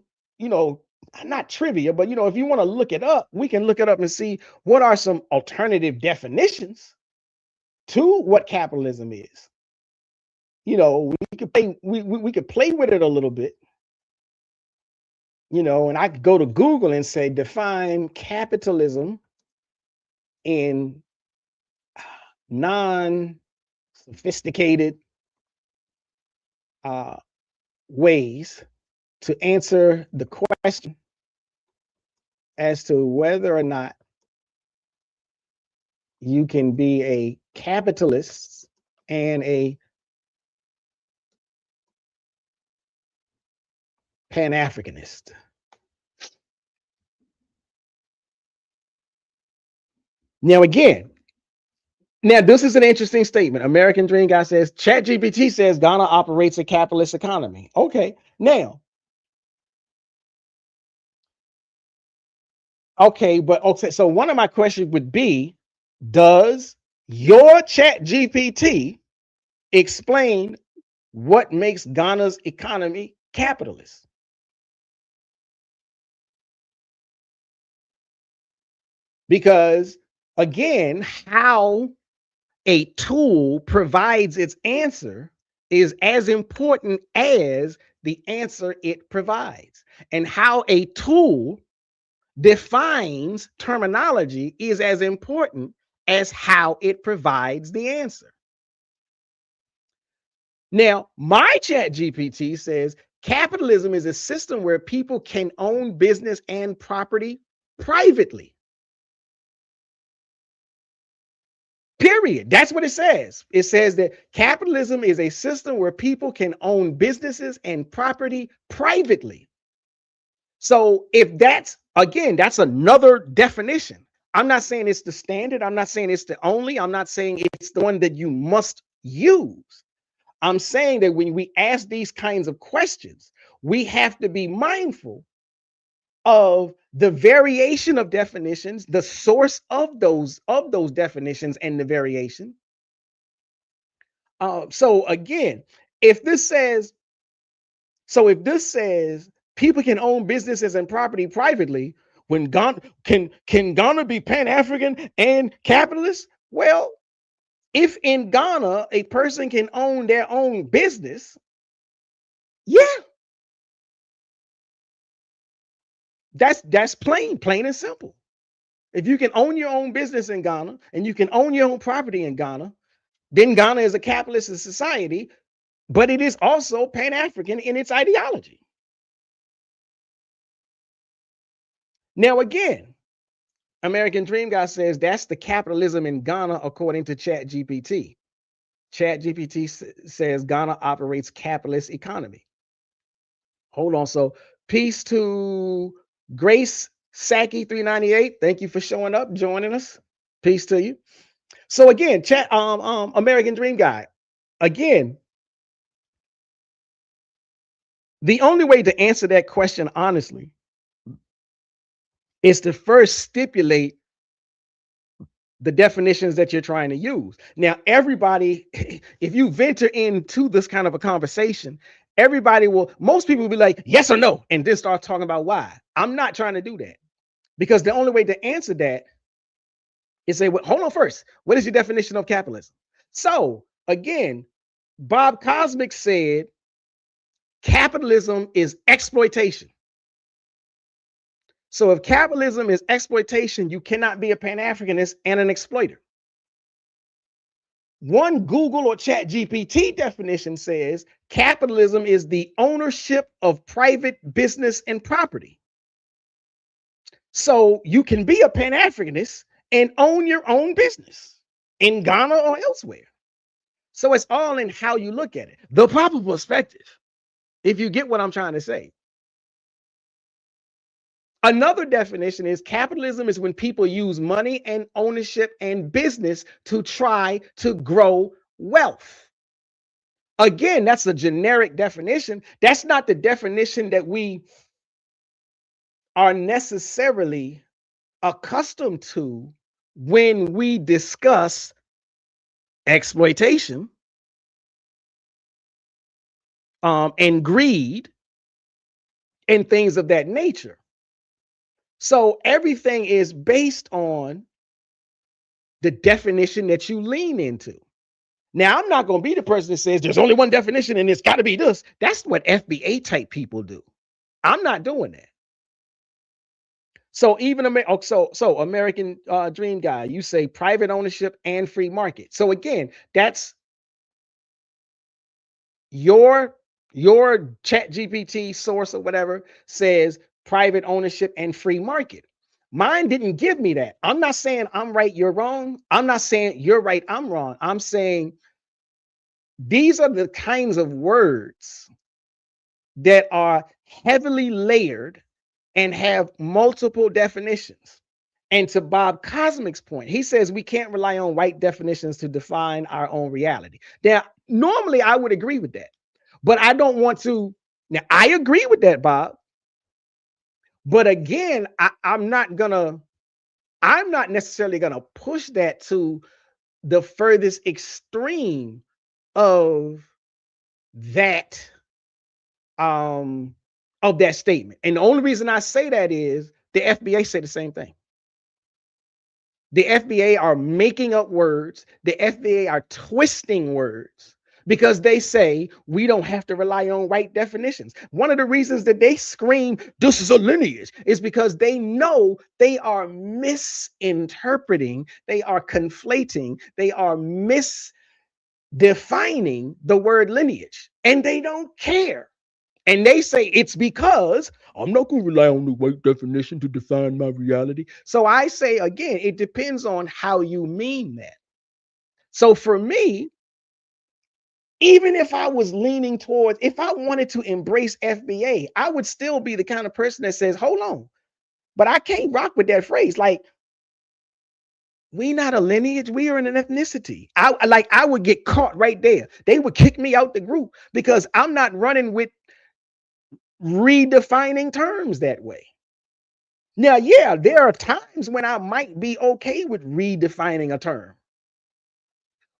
not trivia, but if you want to look it up, we can look it up and see what are some alternative definitions to what capitalism is. We could play, we could play with it a little bit. And I could go to Google and say define capitalism in non-sophisticated ways to answer the question as to whether or not you can be a capitalist and a Pan-Africanist. Now, again, this is an interesting statement. American Dream Guy says, ChatGPT says Ghana operates a capitalist economy. Okay, now. Okay, so one of my questions would be, does your ChatGPT explain what makes Ghana's economy capitalist? Because, again, how a tool provides its answer is as important as the answer it provides. And how a tool defines terminology is as important as how it provides the answer. Now, my ChatGPT says capitalism is a system where people can own business and property privately. Period. That's what it says. It says that capitalism is a system where people can own businesses and property privately. So if that's another definition. I'm not saying it's the standard. I'm not saying it's the only. I'm not saying it's the one that you must use. I'm saying that when we ask these kinds of questions, we have to be mindful of the variation of definitions, the source of those definitions and the variation. So again, if this says people can own businesses and property privately, when Ghana can Ghana be Pan-African and capitalist? Well, if in Ghana a person can own their own business, yeah. That's plain and simple. If you can own your own business in Ghana and you can own your own property in Ghana, then Ghana is a capitalist society, but it is also Pan-African in its ideology. Now, again, American Dream Guy says that's the capitalism in Ghana according to ChatGPT. ChatGPT says Ghana operates capitalist economy. Hold on. So peace to Grace Saki 398. Thank you for showing up, joining us. Peace to you. So again, American Dream Guy. Again, the only way to answer that question honestly is to first stipulate the definitions that you're trying to use. Now, everybody, if you venture into this kind of a conversation, most people will be like, yes or no, and then start talking about why. I'm not trying to do that, because the only way to answer that is say, well, hold on first. What is your definition of capitalism? So again, Bob Cosmic said Capitalism is exploitation. So if capitalism is exploitation, you cannot be a Pan-Africanist and an exploiter. One Google or Chat GPT definition says capitalism is the ownership of private business and property. So you can be a Pan-Africanist and own your own business in Ghana or elsewhere. So it's all in how you look at it. The proper perspective, if you get what I'm trying to say. Another definition is capitalism is when people use money and ownership and business to try to grow wealth. Again, that's a generic definition. That's not the definition that we are necessarily accustomed to when we discuss exploitation and greed and things of that nature. So everything is based on the definition that you lean into. Now, I'm not going to be the person that says there's only one definition and it's got to be this. That's what FBA type people do. I'm not doing that. So even American Dream Guy, you say private ownership and free market. So again, that's your Chat GPT source or whatever says private ownership and free market. Mine didn't give me that. I'm not saying I'm right, you're wrong. I'm not saying you're right, I'm wrong. I'm saying these are the kinds of words that are heavily layered and have multiple definitions. And to Bob Cosmic's point, he says we can't rely on white definitions to define our own reality. Now, normally I would agree with that, but I don't want to. Now, I agree with that, Bob. But again, I'm not necessarily gonna push that to the furthest extreme of that statement. And the only reason I say that is the FBA say the same thing. The FBA are making up words. The FBA are twisting words because they say we don't have to rely on right definitions. One of the reasons that they scream, this is a lineage, is because they know they are misinterpreting, they are conflating, they are misdefining the word lineage, and they don't care. And they say it's because I'm not going to rely on the white definition to define my reality. So I say, again, it depends on how you mean that. So for me, even if I was leaning towards, if I wanted to embrace FBA, I would still be the kind of person that says, hold on, but I can't rock with that phrase. Like, we not a lineage, we are an ethnicity. I would get caught right there. They would kick me out the group because I'm not running with redefining terms that way. Now, yeah, there are times when I might be okay with redefining a term,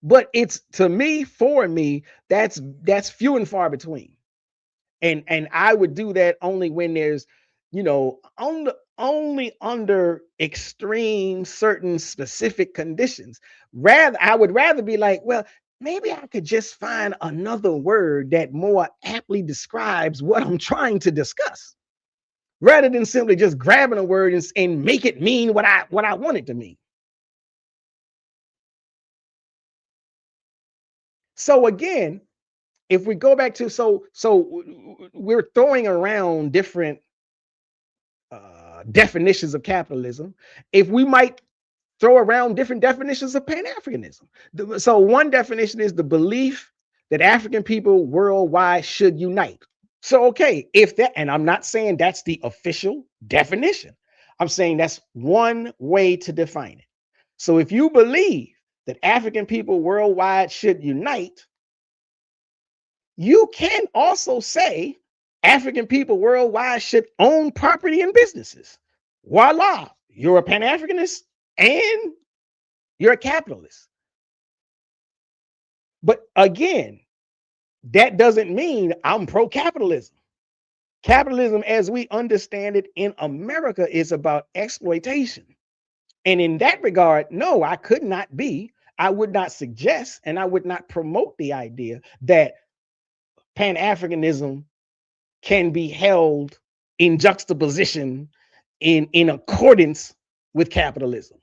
but it's, to me, for me, that's few and far between. And I would do that only when there's, only under extreme certain specific conditions. I would rather be like, well, maybe I could just find another word that more aptly describes what I'm trying to discuss, rather than simply just grabbing a word and make it mean what I want it to mean. So again, if we go back to, so we're throwing around different definitions of capitalism. If we might throw around different definitions of Pan-Africanism. So one definition is the belief that African people worldwide should unite. So, okay, if that, and I'm not saying that's the official definition, I'm saying that's one way to define it. So if you believe that African people worldwide should unite, you can also say African people worldwide should own property and businesses. Voila, you're a Pan-Africanist and you're a capitalist. But again, that doesn't mean I'm pro-capitalism. Capitalism, as we understand it in America, is about exploitation. And in that regard, no, I would not suggest, and I would not promote the idea that Pan-Africanism can be held in juxtaposition in accordance with capitalism.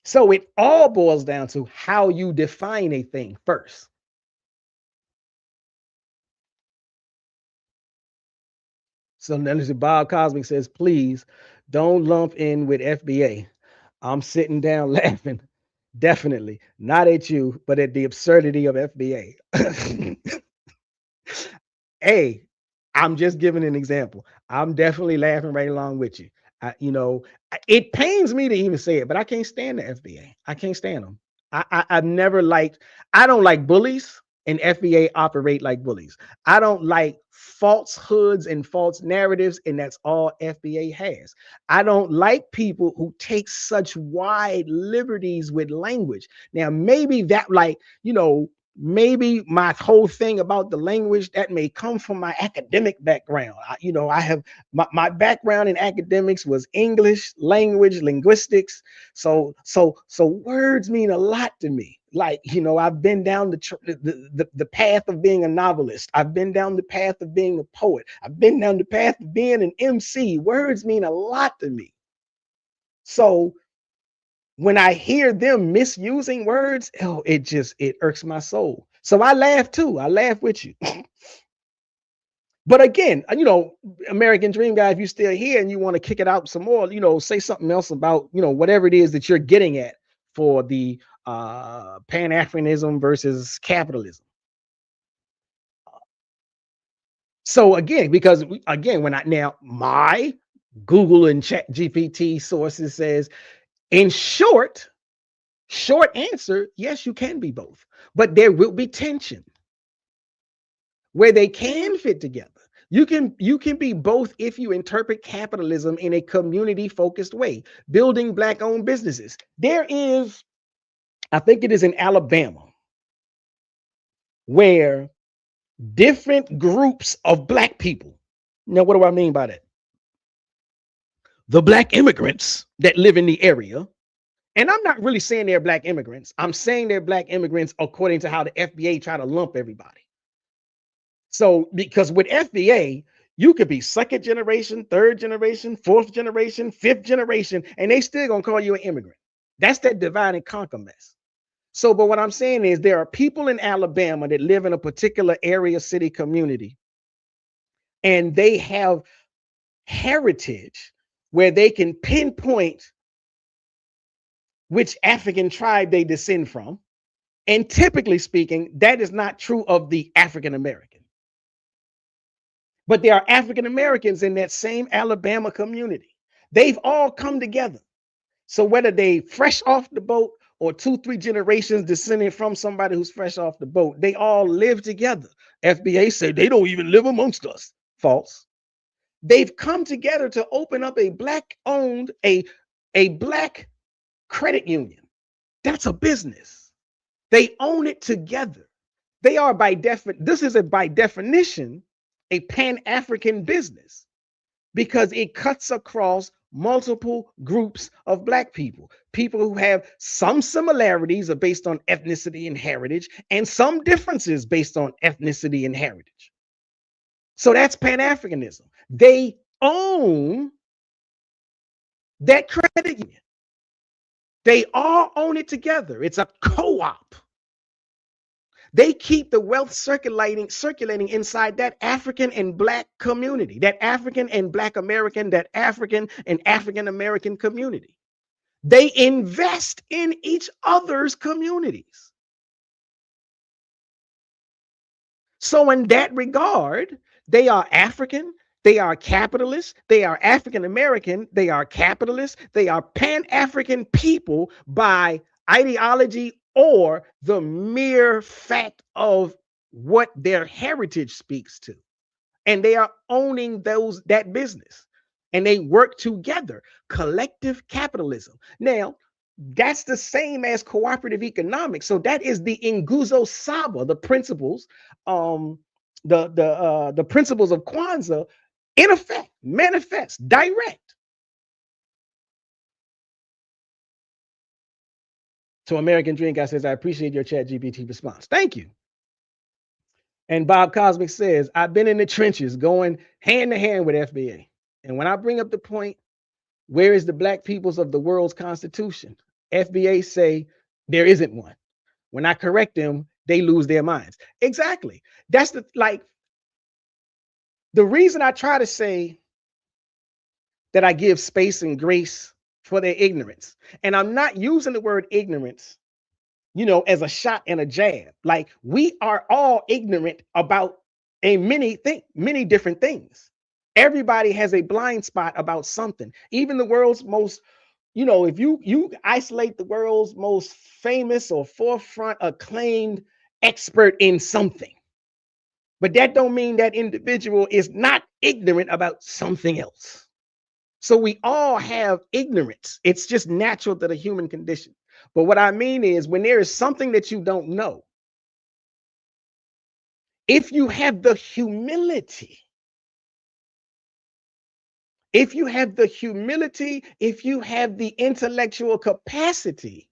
So it all boils down to how you define a thing first. So now Bob Cosmic says, please don't lump in with FBA. I'm sitting down laughing. Definitely not at you, but at the absurdity of FBA. Hey, I'm just giving an example. I'm definitely laughing right along with you. It pains me to even say it, but I can't stand the FBA. I can't stand them. I've never liked, I don't like bullies, and FBA operate like bullies. I don't like falsehoods and false narratives, and that's all FBA has. I don't like people who take such wide liberties with language. Now, maybe that, maybe my whole thing about the language that may come from my academic background. I have my background in academics was English language, linguistics. So words mean a lot to me. I've been down the path of being a novelist. I've been down the path of being a poet. I've been down the path of being an MC. Words mean a lot to me. So when I hear them misusing words, it irks my soul. So I laugh too. I laugh with you. But again, American Dream Guy, if you're still here and you want to kick it out some more, say something else about, whatever it is that you're getting at for the Pan-Africanism versus capitalism. So again, because my Google and Chat GPT sources says, in short answer, yes, you can be both, but there will be tension where they can fit together. You can be both if you interpret capitalism in a community focused way, building Black owned businesses. There is, I think it is in Alabama, where different groups of Black people. Now, what do I mean by that? The Black immigrants that live in the area. And I'm not really saying they're Black immigrants. I'm saying they're Black immigrants according to how the FBA try to lump everybody. So, because with FBA, you could be second generation, third generation, fourth generation, fifth generation, and they still gonna call you an immigrant. That's that divide and conquer mess. So, but what I'm saying is there are people in Alabama that live in a particular area, city, community, and they have heritage where they can pinpoint which African tribe they descend from. And typically speaking, that is not true of the African American. But there are African Americans in that same Alabama community. They've all come together. So whether they fresh off the boat or 2-3 generations descending from somebody who's fresh off the boat, they all live together. FBA said they don't even live amongst us. False. They've come together to open up a Black-owned, a Black credit union. That's a business. They own it together. They are by definition a Pan-African business because it cuts across multiple groups of Black people who have some similarities are based on ethnicity and heritage, and some differences based on ethnicity and heritage. So that's Pan-Africanism. They own that credit union. They all own it together. It's a co-op. They keep the wealth circulating inside that African and Black community, that African and Black American, that African and African American community. They invest in each other's communities. So in that regard, they are African, they are capitalist, they are African American, they are capitalist, they are Pan-African people by ideology or the mere fact of what their heritage speaks to. And they are owning that business. And they work together, collective capitalism. Now, that's the same as cooperative economics. So that is the Nguzo Saba, the principles, the principles of Kwanzaa, in effect, manifest, direct. So American Dream Guy says, I appreciate your Chat GPT response. Thank you. And Bob Cosmic says, I've been in the trenches going hand to hand with FBA. And when I bring up the point, where is the black peoples of the world's constitution? FBA say there isn't one. When I correct them, they lose their minds. Exactly. That's the reason I try to say that I give space and grace for their ignorance. And I'm not using the word ignorance, as a shot and a jab. Like, we are all ignorant about many different things. Everybody has a blind spot about something. Even the world's most, if you isolate the world's most famous or forefront acclaimed expert in something, but that don't mean that individual is not ignorant about something else. So we all have ignorance. It's just natural to the human condition. But what I mean is, when there is something that you don't know, if you have the humility, if you have the intellectual capacity,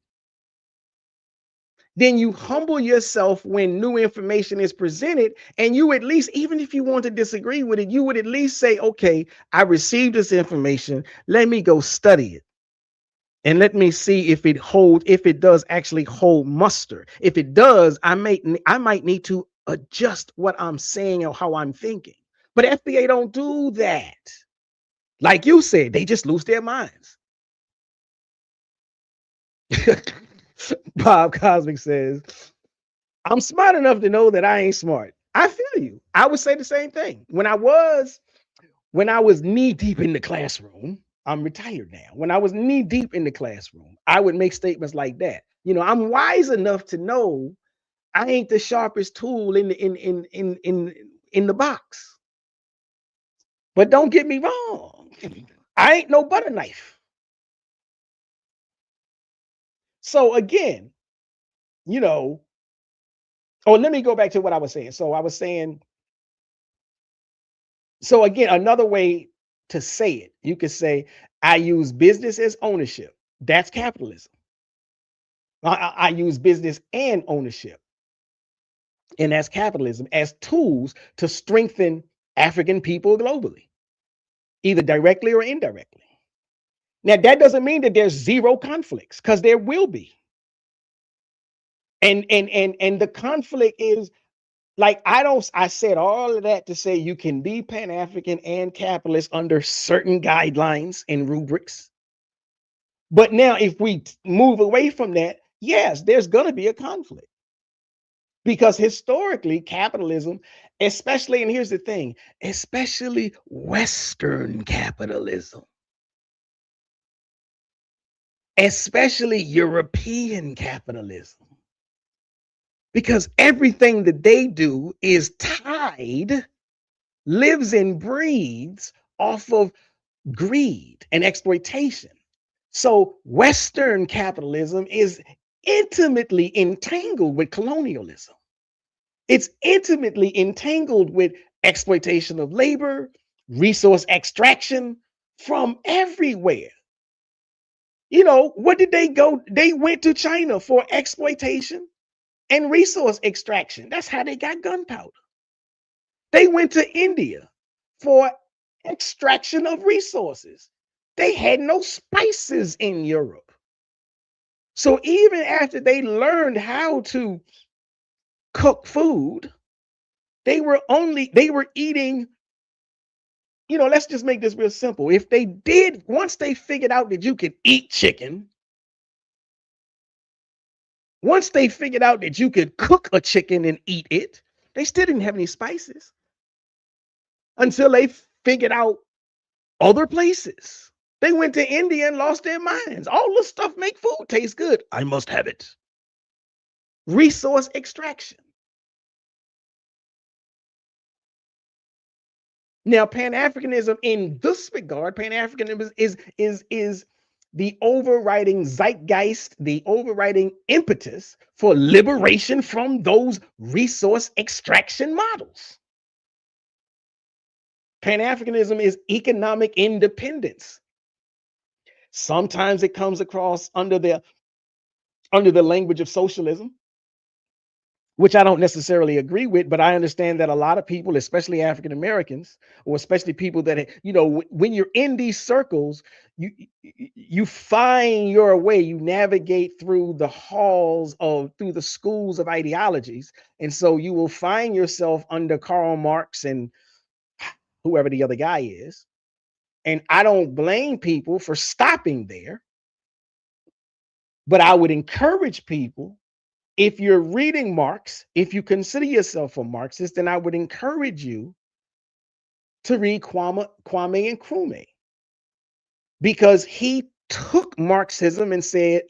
then you humble yourself when new information is presented. And you at least, even if you want to disagree with it, you would at least say, okay, I received this information. Let me go study it. And let me see if it does actually hold muster. If it does, I might need to adjust what I'm saying or how I'm thinking. But FBA don't do that. Like you said, they just lose their minds. Bob Cosmic says, I'm smart enough to know that I ain't smart. I feel you. I would say the same thing. When I was knee deep in the classroom, I'm retired now. When I was knee deep in the classroom, I would make statements like that. I'm wise enough to know I ain't the sharpest tool in the box. But don't get me wrong, I ain't no butter knife. So again, let me go back to what I was saying. So again, another way to say it, you could say, I use business as ownership. That's capitalism. I use business and ownership, and that's capitalism, as tools to strengthen African people globally, either directly or indirectly. Now, that doesn't mean that there's zero conflicts, because there will be. And the conflict is, like, I said all of that to say you can be Pan-African and capitalist under certain guidelines and rubrics. But now, if we move away from that, yes, there's going to be a conflict. Because historically, capitalism, especially, and here's the thing, especially Western capitalism, especially European capitalism, because everything that they do is tied, lives and breathes off of greed and exploitation. So Western capitalism is intimately entangled with colonialism. It's intimately entangled with exploitation of labor, resource extraction from everywhere. What did they go? They went to China for exploitation and resource extraction. That's how they got gunpowder. They went to India for extraction of resources. They had no spices in Europe. So even after they learned how to cook food, they were eating, let's just make this real simple. Once they figured out that you could eat chicken, once they figured out that you could cook a chicken and eat it, they still didn't have any spices until they figured out other places. They went to India and lost their minds. All this stuff make food taste good. I must have it. Resource extraction. Now, Pan-Africanism in this regard, Pan-Africanism is the overriding zeitgeist, the overriding impetus for liberation from those resource extraction models. Pan-Africanism is economic independence. Sometimes it comes across under the language of socialism, which I don't necessarily agree with, but I understand that a lot of people, especially African Americans, or especially people that, when you're in these circles, you find your way, you navigate through the halls of, through the schools of ideologies. And so you will find yourself under Karl Marx and whoever the other guy is. And I don't blame people for stopping there, but I would encourage people, if you're reading Marx, if you consider yourself a Marxist, then I would encourage you to read Kwame Nkrumah, because he took Marxism and said,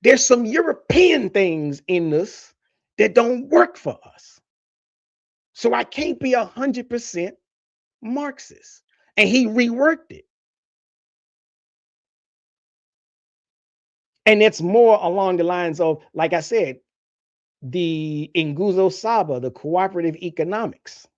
there's some European things in us that don't work for us. So I can't be 100% Marxist. And he reworked it. And it's more along the lines of, like I said, the Nguzo Saba, the cooperative economics.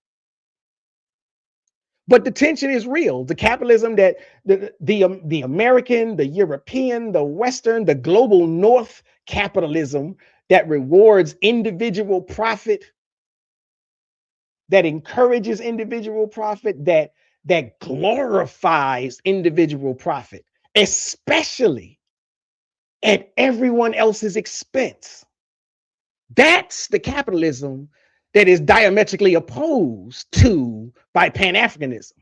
But the tension is real. The capitalism that the American, the European, the Western, the global North capitalism that rewards individual profit, that encourages individual profit, that glorifies individual profit, especially at everyone else's expense. That's the capitalism that is diametrically opposed to by Pan-Africanism,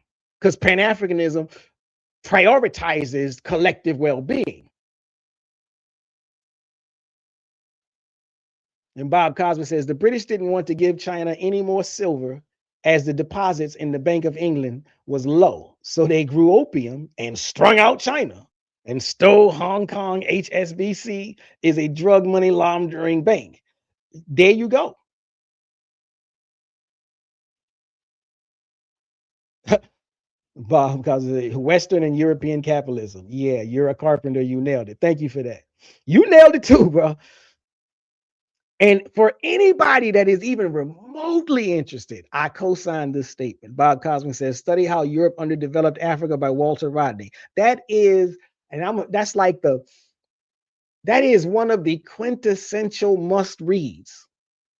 because Pan-Africanism prioritizes collective well-being. And Bob Cosby says, the British didn't want to give China any more silver as the deposits in the Bank of England was low. So they grew opium and strung out China and stole Hong Kong. HSBC is a drug money laundering bank. There you go. Bob, because of Western and European capitalism. Yeah, you're a carpenter. You nailed it. Thank you for that. You nailed it too, bro. And for anybody that is even remotely interested, I co-sign this statement. Bob Cosman says, study how Europe underdeveloped Africa by Walter Rodney. That is, that is one of the quintessential must reads.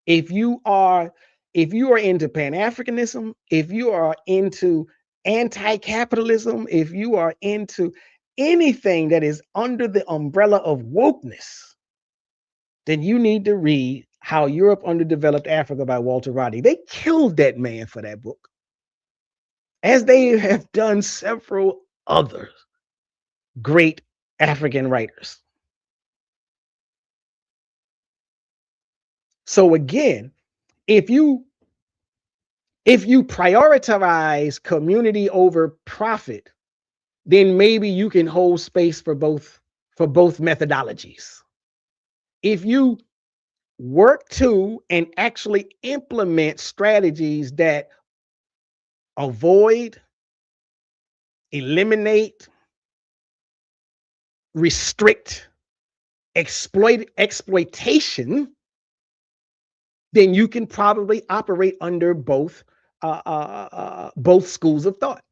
If you are into Pan-Africanism, if you are into anti-capitalism, if you are into anything that is under the umbrella of wokeness, then you need to read How Europe Underdeveloped Africa by Walter Rodney. They killed that man for that book, as they have done several other great African writers. So again, if you prioritize community over profit, then maybe you can hold space for both methodologies. If you work to and actually implement strategies that avoid, eliminate, restrict, exploitation, then you can probably operate under both schools of thought.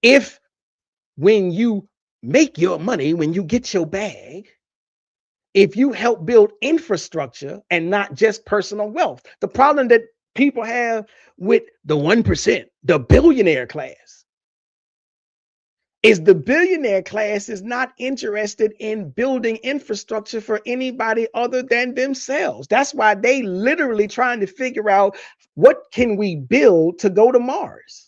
If when you make your money, when you get your bag, if you help build infrastructure and not just personal wealth. The problem that people have with the 1%, the billionaire class, is the billionaire class is not interested in building infrastructure for anybody other than themselves. That's why they literally trying to figure out, what can we build to go to Mars?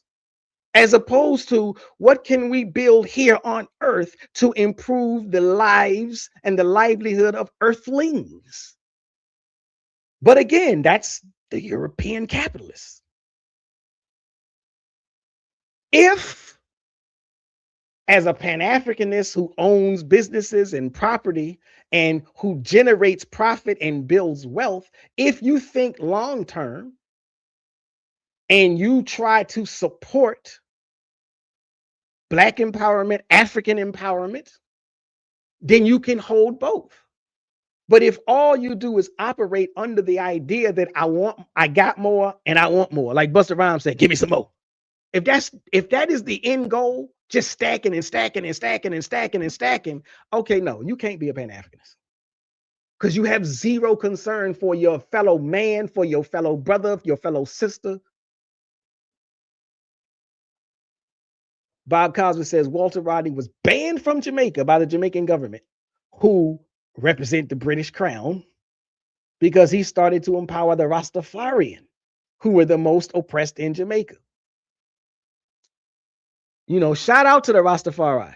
As opposed to, what can we build here on Earth to improve the lives and the livelihood of Earthlings? But again, that's the European capitalists. If, as a Pan-Africanist who owns businesses and property and who generates profit and builds wealth, if you think long-term and you try to support Black empowerment, African empowerment, then you can hold both. But if all you do is operate under the idea that I got more and I want more, like Busta Rhymes said, give me some more. If that is the end goal, just stacking and stacking and stacking and stacking and stacking, okay, no, you can't be a Pan-Africanist. because you have zero concern for your fellow man, for your fellow brother, your fellow sister. Bob Cosby says Walter Rodney was banned from Jamaica by the Jamaican government, who represent the British Crown, because he started to empower the Rastafarian, who were the most oppressed in Jamaica. You know, shout out to the Rastafari.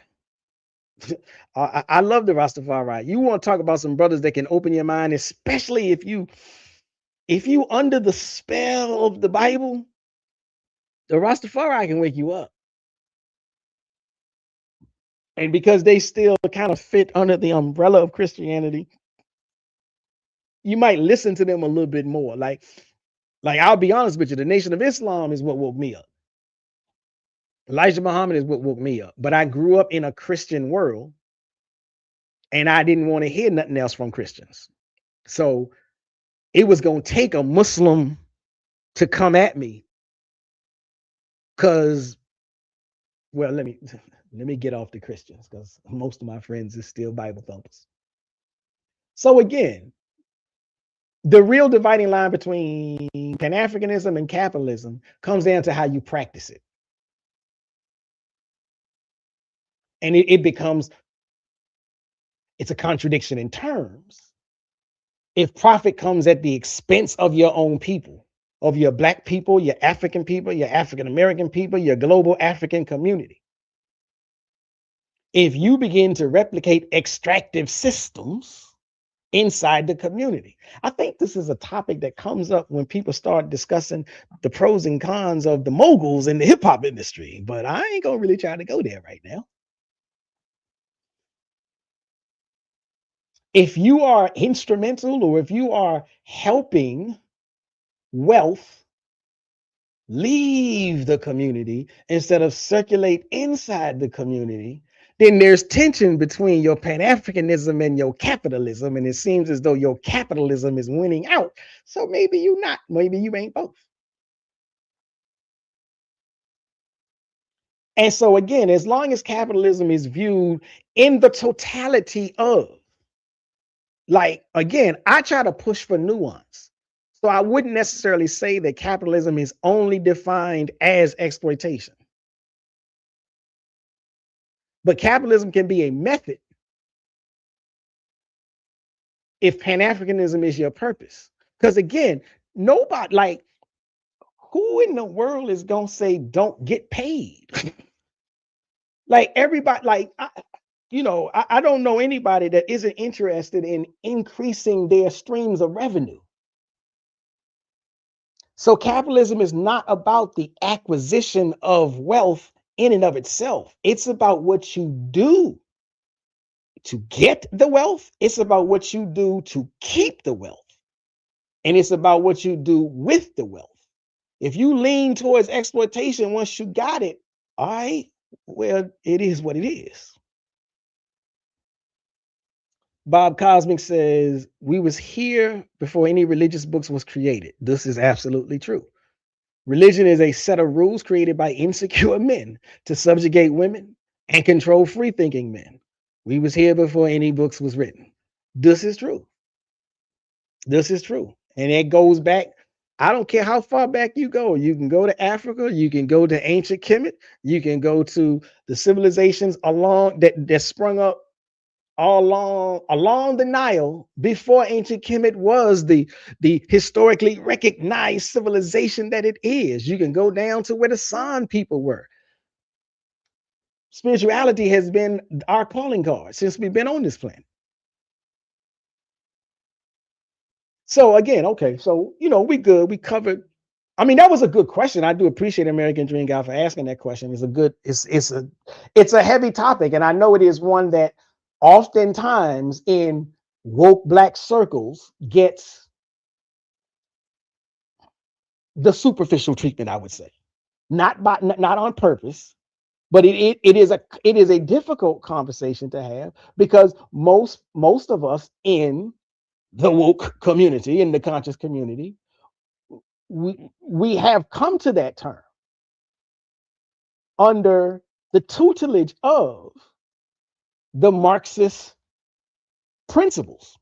I love the Rastafari. You want to talk about some brothers that can open your mind, especially if you under the spell of the Bible, the Rastafari can wake you up. And because they still kind of fit under the umbrella of Christianity, you might listen to them a little bit more. Like I'll be honest with you, the Nation of Islam is what woke me up. Elijah Muhammad is what woke me up. But I grew up in a Christian world, and I didn't want to hear nothing else from Christians. So it was going to take a Muslim to come at me, because, well, let me get off the Christians, because most of my friends is still Bible thumpers. So again, the real dividing line between Pan-Africanism and capitalism comes down to how you practice it. And it becomes, it's a contradiction in terms. If profit comes at the expense of your own people, of your Black people, your African people, your African American people, your global African community, if you begin to replicate extractive systems inside the community. I think this is a topic that comes up when people start discussing the pros and cons of the moguls in the hip hop industry, but I ain't gonna really try to go there right now. If you are instrumental, or if you are helping wealth leave the community instead of circulate inside the community, then there's tension between your Pan-Africanism and your capitalism. And it seems as though your capitalism is winning out. So maybe you not, maybe you ain't both. And so again, as long as capitalism is viewed in the totality of, like, again, I try to push for nuance. So I wouldn't necessarily say that capitalism is only defined as exploitation. But capitalism can be a method if Pan-Africanism is your purpose. Because again, nobody, like, who in the world is going to say don't get paid? Like everybody, like, I don't know anybody that isn't interested in increasing their streams of revenue. So capitalism is not about the acquisition of wealth in and of itself. It's about what you do to get the wealth. It's about what you do to keep the wealth. And it's about what you do with the wealth. If you lean towards exploitation once you got it, all right, well, it is what it is. Bob Cosmic says, we was here before any religious books was created. This is absolutely true. Religion is a set of rules created by insecure men to subjugate women and control free-thinking men. We was here before any books was written. This is true. This is true. And it goes back, I don't care how far back you go. You can go to Africa, you can go to ancient Kemet, you can go to the civilizations along that sprung up all along the Nile before ancient Kemet was the historically recognized civilization that it is. You can go down to where the San people were. Spirituality has been our calling card since we've been on this planet. So again, okay, so we good. We covered. I mean, that was a good question. I do appreciate American Dream Guy for asking that question. It's a heavy topic, and I know it is one that oftentimes in woke Black circles gets the superficial treatment, I would say. Not on purpose, but it is a difficult conversation to have, because most of us in the woke community, in the conscious community, we have come to that term under the tutelage of the Marxist principles.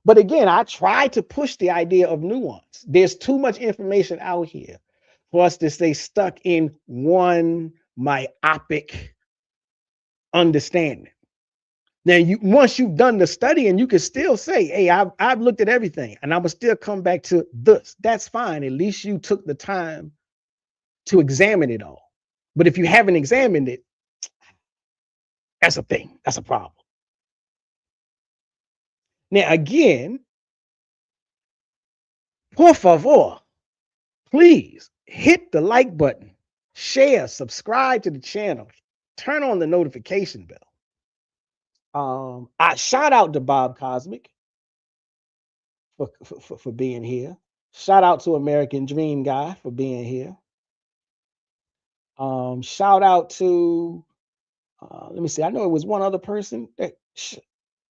But again, I try to push the idea of nuance. There's too much information out here for us to stay stuck in one myopic understanding. Now, once you've done the study, and you can still say, hey, I've looked at everything and I will still come back to this. That's fine. At least you took the time to examine it all. But if you haven't examined it, that's a thing. That's a problem. Now, again, por favor, please hit the like button, share, subscribe to the channel, turn on the notification bell. I shout out to Bob Cosmic for being here. Shout out to American Dream Guy for being here. Shout out to, let me see, I know it was one other person that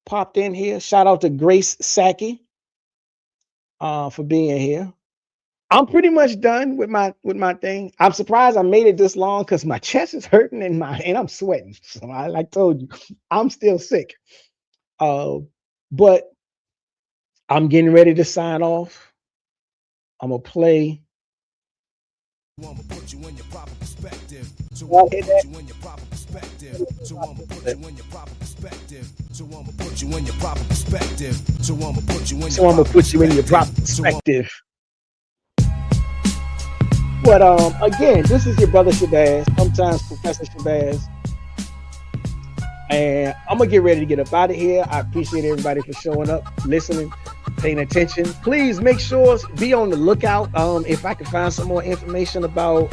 popped in here. Shout out to Grace Saki for being here. I'm pretty much done with my thing. I'm surprised I made it this long because my chest is hurting and I'm sweating. So I told you, I'm still sick. But I'm getting ready to sign off. I'm gonna play. I'm gonna put you in your proper perspective. So I'm gonna put you in your proper perspective. So I'm gonna put you in your proper perspective. So I'm gonna put you in your proper perspective. So I'm gonna put you in your proper perspective. But again, this is your brother Shabazz, sometimes Professor Shabazz. And I'm gonna get ready to get up out of here. I appreciate everybody for showing up, listening, paying attention. Please make sure, be on the lookout. If I can find some more information about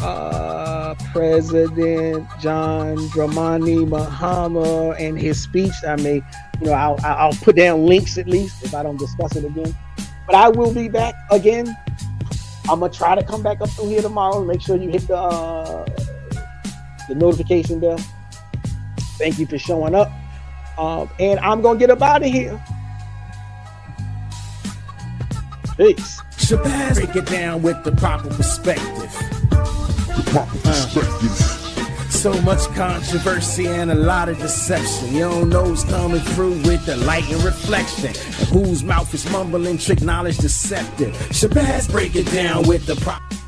President John Dramani Mahama and his speech, I may, I'll put down links at least if I don't discuss it again. But I will be back again. I'm gonna try to come back up through here tomorrow. Make sure you hit the notification bell. Thank you for showing up. And I'm gonna get up out of here. Peace. Shabazz, break it down with the proper perspective. So much controversy and a lot of deception. You don't know who's coming through with the light and reflection. And whose mouth is mumbling, trick knowledge deceptive. Shabazz, break it down with the proper